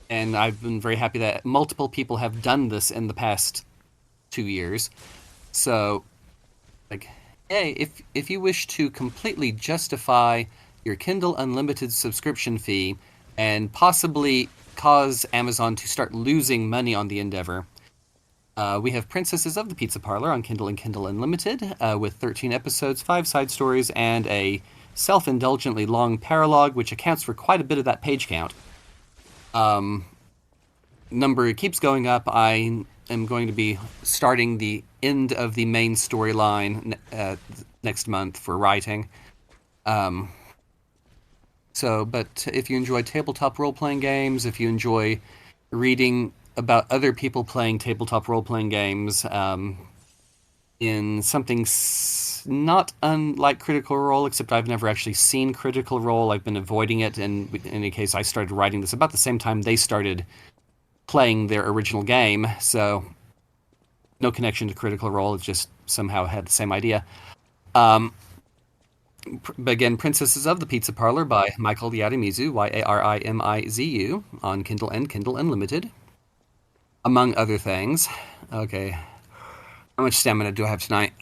I've been very happy that multiple people have done this in the past 2 years. So, like, hey, if you wish to completely justify your Kindle Unlimited subscription fee and possibly cause Amazon to start losing money on the endeavor, we have Princesses of the Pizza Parlor on Kindle and Kindle Unlimited, with 13 episodes, 5 side stories, and a self-indulgently long paralogue, which accounts for quite a bit of that page count. Number keeps going up. I am going to be starting the end of the main storyline next month for writing. But if you enjoy tabletop role-playing games, if you enjoy reading about other people playing tabletop role-playing games in something it's not unlike Critical Role, except I've never actually seen Critical Role. I've been avoiding it, and in any case, I started writing this about the same time they started playing their original game, so no connection to Critical Role. It just somehow had the same idea. Again, Princesses of the Pizza Parlor by Michael Yarimizu, Yarimizu, on Kindle and Kindle Unlimited, among other things. Okay, how much stamina do I have tonight?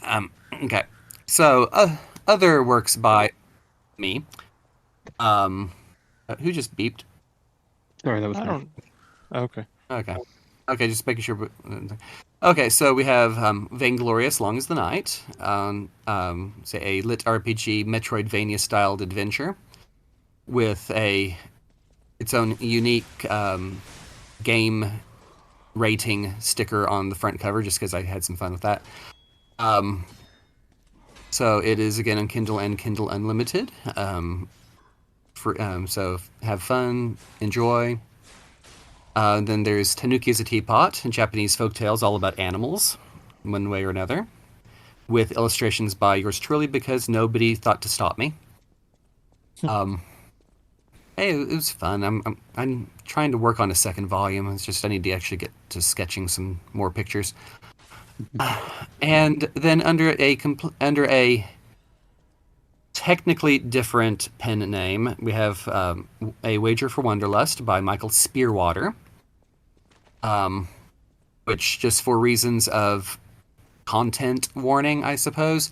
Okay, so other works by me. Who just beeped?
Sorry, that was me.
Okay, just making sure. Okay, so we have Vainglorious, Long as the Night, say a lit RPG Metroidvania-styled adventure with its own unique game rating sticker on the front cover, just because I had some fun with that. So it is again on Kindle and Kindle Unlimited. So have fun, enjoy. Then there's Tanuki as a Teapot, Japanese folktales all about animals, one way or another, with illustrations by yours truly, because nobody thought to stop me. Hey, it was fun. I'm trying to work on a second volume. It's just I need to actually get to sketching some more pictures. And then under a technically different pen name, we have A Wager for Wanderlust by Michael Spearwater, which, just for reasons of content warning, I suppose,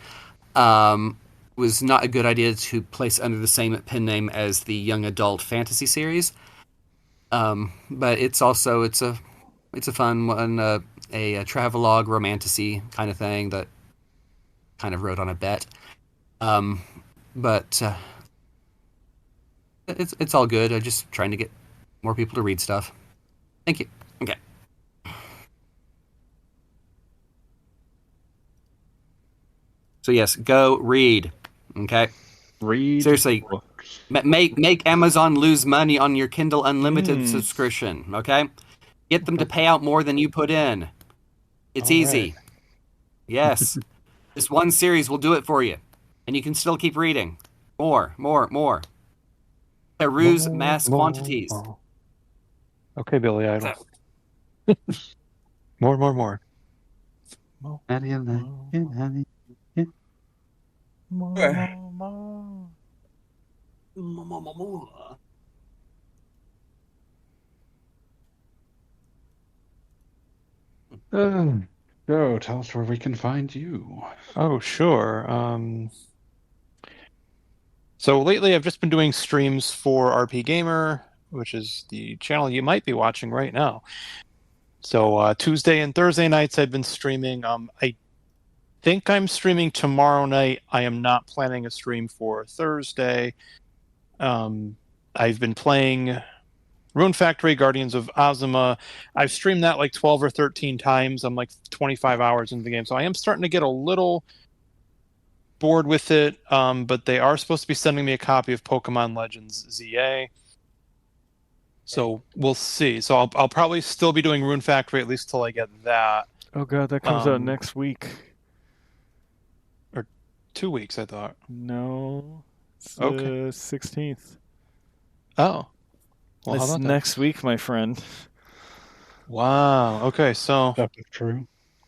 was not a good idea to place under the same pen name as the young adult fantasy series. But it's a fun one, a travelogue romantasy kind of thing that kind of wrote on a bet. But it's all good. I'm just trying to get more people to read stuff. Thank you. Okay. So yes, go read. Okay.
Read.
Seriously, make Amazon lose money on your Kindle Unlimited subscription. Okay, get them to pay out more than you put in. It's easy. Right. Yes, this one series will do it for you. And you can still keep reading. More. Peruse mass quantities.
Okay, Billy Idol. More.
How do you like it, honey?
More.
So, tell us where we can find you.
Oh, sure. So lately I've just been doing streams for RP Gamer, which is the channel you might be watching right now. So Tuesday and Thursday nights I've been streaming. I think I'm streaming tomorrow night. I am not planning a stream for Thursday. I've been playing Rune Factory, Guardians of Azuma. I've streamed that like 12 or 13 times. I'm like 25 hours into the game. So I am starting to get a little bored with it. But they are supposed to be sending me a copy of Pokemon Legends ZA. So we'll see. So I'll probably still be doing Rune Factory at least till I get that.
Oh god, that comes out next week.
Or 2 weeks, I thought.
No. It's
okay.
The 16th.
Oh. Well,
it's next week, my friend.
Wow. Okay, so
that's true.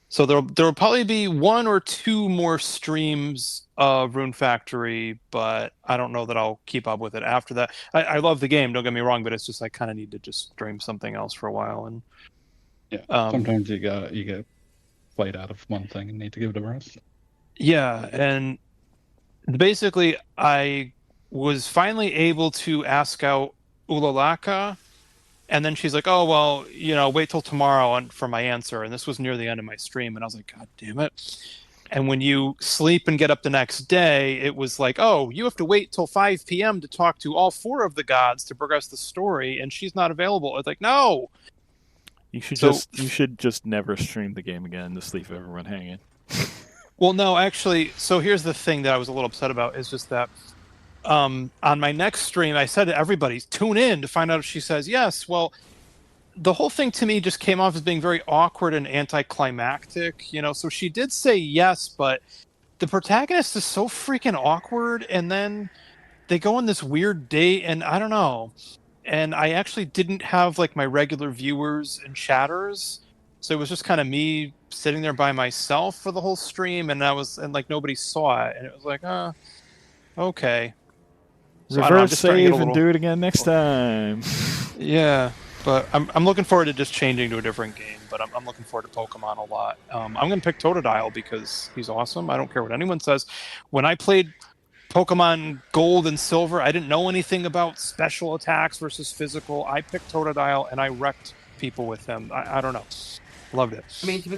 So there'll probably be 1 or 2 more streams of Rune Factory, but I don't know that I'll keep up with it after that. I love the game, don't get me wrong, but it's just I kind of need to just stream something else for a while. And
sometimes you get played out of one thing and need to give it a rest.
Yeah, and basically I was finally able to ask out Ulalaka, and then she's like, oh, well, wait till tomorrow for my answer. And this was near the end of my stream, and I was like, God damn it. And when you sleep and get up the next day, it was like, oh, you have to wait till 5 p.m. to talk to all 4 of the gods to progress the story, and she's not available. It's like, no!
You should just never stream the game again. Just leave everyone hanging.
Well, no, actually, so here's the thing that I was a little upset about, is just that on my next stream, I said to everybody, tune in to find out if she says yes. Well, the whole thing to me just came off as being very awkward and anticlimactic, so she did say yes, but the protagonist is so freaking awkward, and then they go on this weird date, and I don't know. And I actually didn't have like my regular viewers and chatters, so it was just kind of me sitting there by myself for the whole stream, and like nobody saw it, and it was like, okay. So
Reverse save and do it again next time.
Yeah, but I'm looking forward to just changing to a different game. But I'm looking forward to Pokemon a lot. I'm going to pick Totodile because he's awesome. I don't care what anyone says. When I played Pokemon Gold and Silver, I didn't know anything about special attacks versus physical. I picked Totodile and I wrecked people with him. I don't know. Loved it.
I mean, to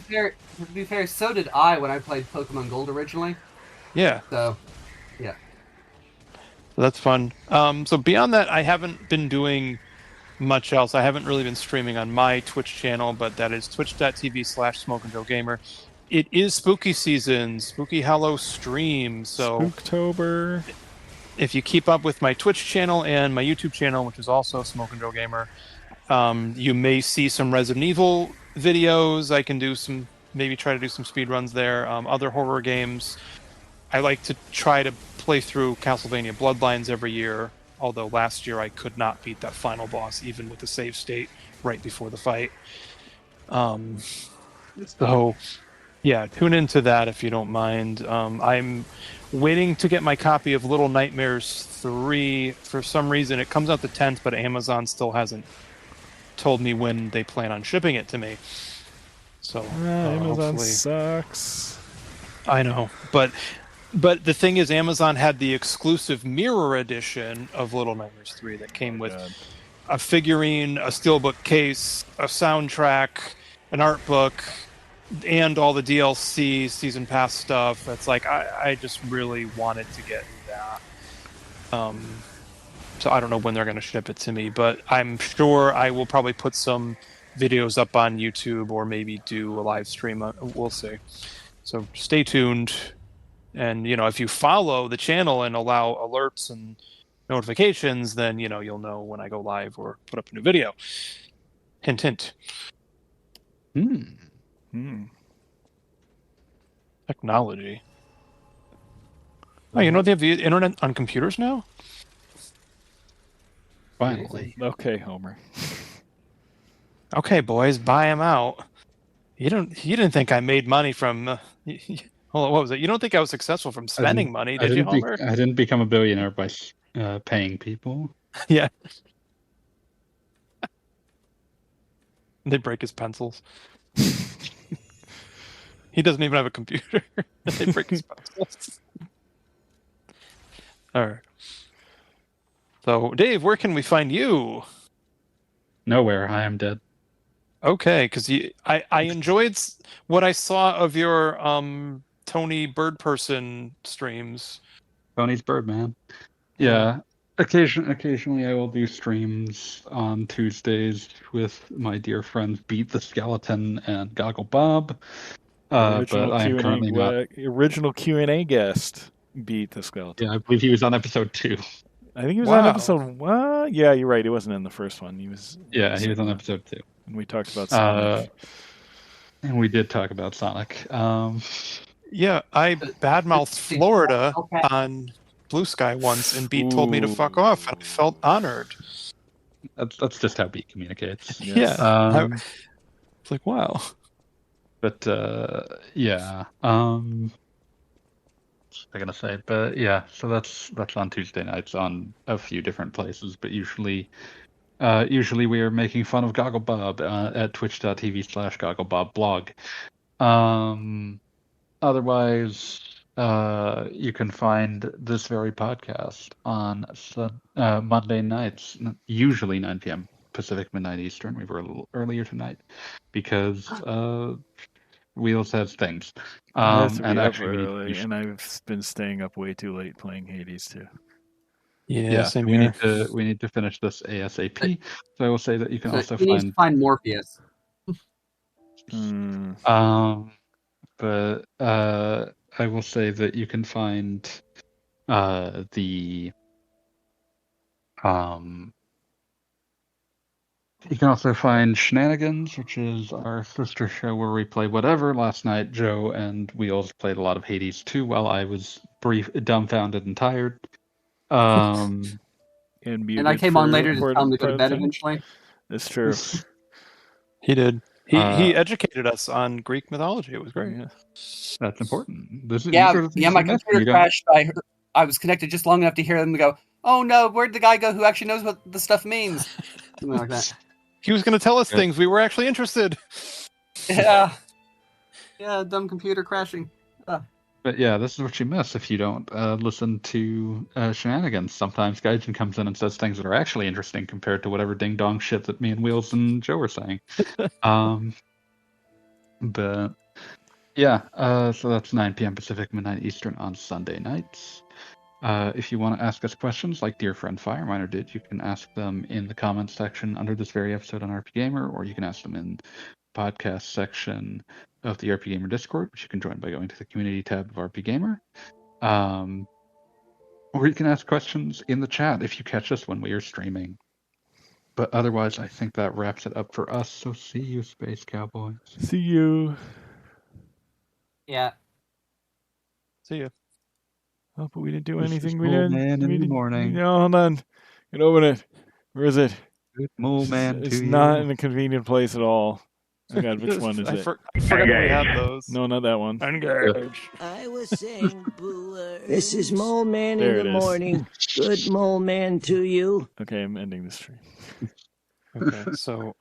be fair, so did I when I played Pokemon Gold originally.
Yeah.
So, yeah.
That's fun. So beyond that, I haven't been doing much else. I haven't really been streaming on my Twitch channel, but that is twitch.tv/SmokeandJoeGamer. It is spooky season, Spooky Hollow stream. So
Spooktober.
If you keep up with my Twitch channel and my YouTube channel, which is also Smoke and Joe Gamer, you may see some Resident Evil videos. I can maybe try to do some speed runs there. Other horror games. I like to try to play through Castlevania Bloodlines every year, although last year I could not beat that final boss, even with the save state right before the fight. So, yeah, tune into that if you don't mind. I'm waiting to get my copy of Little Nightmares 3. For some reason, it comes out the 10th, but Amazon still hasn't told me when they plan on shipping it to me. So,
Amazon sucks.
I know, but the thing is, Amazon had the exclusive mirror edition of Little Nightmares 3 that came with a figurine, a steelbook case, a soundtrack, an art book, and all the DLC season pass stuff. It's like I just really wanted to get that. So I don't know when they're going to ship it to me, but I'm sure I will probably put some videos up on YouTube or maybe do a live stream. We'll see. So stay tuned. And, if you follow the channel and allow alerts and notifications, then, you'll know when I go live or put up a new video. Hint, hint. Technology. Oh, they have the internet on computers now?
Finally.
Okay, Homer.
Okay, boys, buy him out. You didn't think I made money from... Hold on, what was it? You don't think I was successful from spending money, did you, Homer?
I didn't become a billionaire by paying people.
Yeah. They break his pencils. He doesn't even have a computer. They break his pencils. All right. So, Dave, where can we find you?
Nowhere. I am dead.
Okay, because I enjoyed what I saw of your Tony Birdperson streams.
Tony's Birdman. Yeah. Occasionally I will do streams on Tuesdays with my dear friends Beat the Skeleton and Goggle Bob. But I am currently not...
Original Q&A guest, Beat the Skeleton.
Yeah, I believe he was on episode 2.
I think he was on episode 1. Yeah, you're right. He wasn't in the first one. He was
on episode 2.
And we talked about Sonic.
And we did talk about Sonic.
Yeah, I badmouthed Florida on Blue Sky once, and Beat told me to fuck off, and I felt honored.
That's just how Beat communicates.
Yes. Yeah. It's like, wow.
But, yeah. What was I going to say? But, yeah, so that's on Tuesday nights on a few different places, but usually we are making fun of Goggle Bob at twitch.tv/GoggleBobblog. Otherwise, you can find this very podcast on Monday nights, usually 9 p.m. Pacific, midnight Eastern. We were a little earlier tonight because Wheels has things.
And actually, and I've been staying up way too late playing Hades too.
Yeah, same here.
We need to finish this ASAP. So I will say that you can also
find Morpheus.
But I will say that you can find the You can also find Shenanigans, which is our sister show where we play whatever. Last night, Joe and Wheels played a lot of Hades 2 while I was dumbfounded and tired.
And I came on later to tell him to go to bed eventually.
That's true.
He did. He educated us on Greek mythology. It was great.
Yeah.
That's important.
My computer crashed. I was connected just long enough to hear them go, "Oh no, where'd the guy go who actually knows what the stuff means?" Something like that.
He was going to tell us things. We were actually interested.
Yeah, dumb computer crashing.
But yeah, this is what you miss if you don't listen to Shenanigans. Sometimes Gaijin comes in and says things that are actually interesting compared to whatever ding-dong shit that me and Wheels and Joe were saying. But yeah, so that's 9 p.m. Pacific, midnight Eastern on Sunday nights. If you want to ask us questions like dear friend Fireminer did, you can ask them in the comments section under this very episode on RP Gamer, or you can ask them in the podcast section of the RP Gamer Discord, which you can join by going to the community tab of RP Gamer. Or you can ask questions in the chat if you catch us when we are streaming. But otherwise, I think that wraps it up for us. So see you, Space Cowboys.
See you.
Yeah.
See you.
Oh, but we didn't do anything.
We didn't. Man in the morning.
No, hold on. Can open it. Where is it?
Good mole man.
It's not in a convenient place at all. Oh God, which one is it?
I forgot we had those.
No, not that one.
Engage.
I was saying, Booer. This is Mole Man in the morning. Good Mole Man to you.
Okay, I'm ending the stream.
Okay, so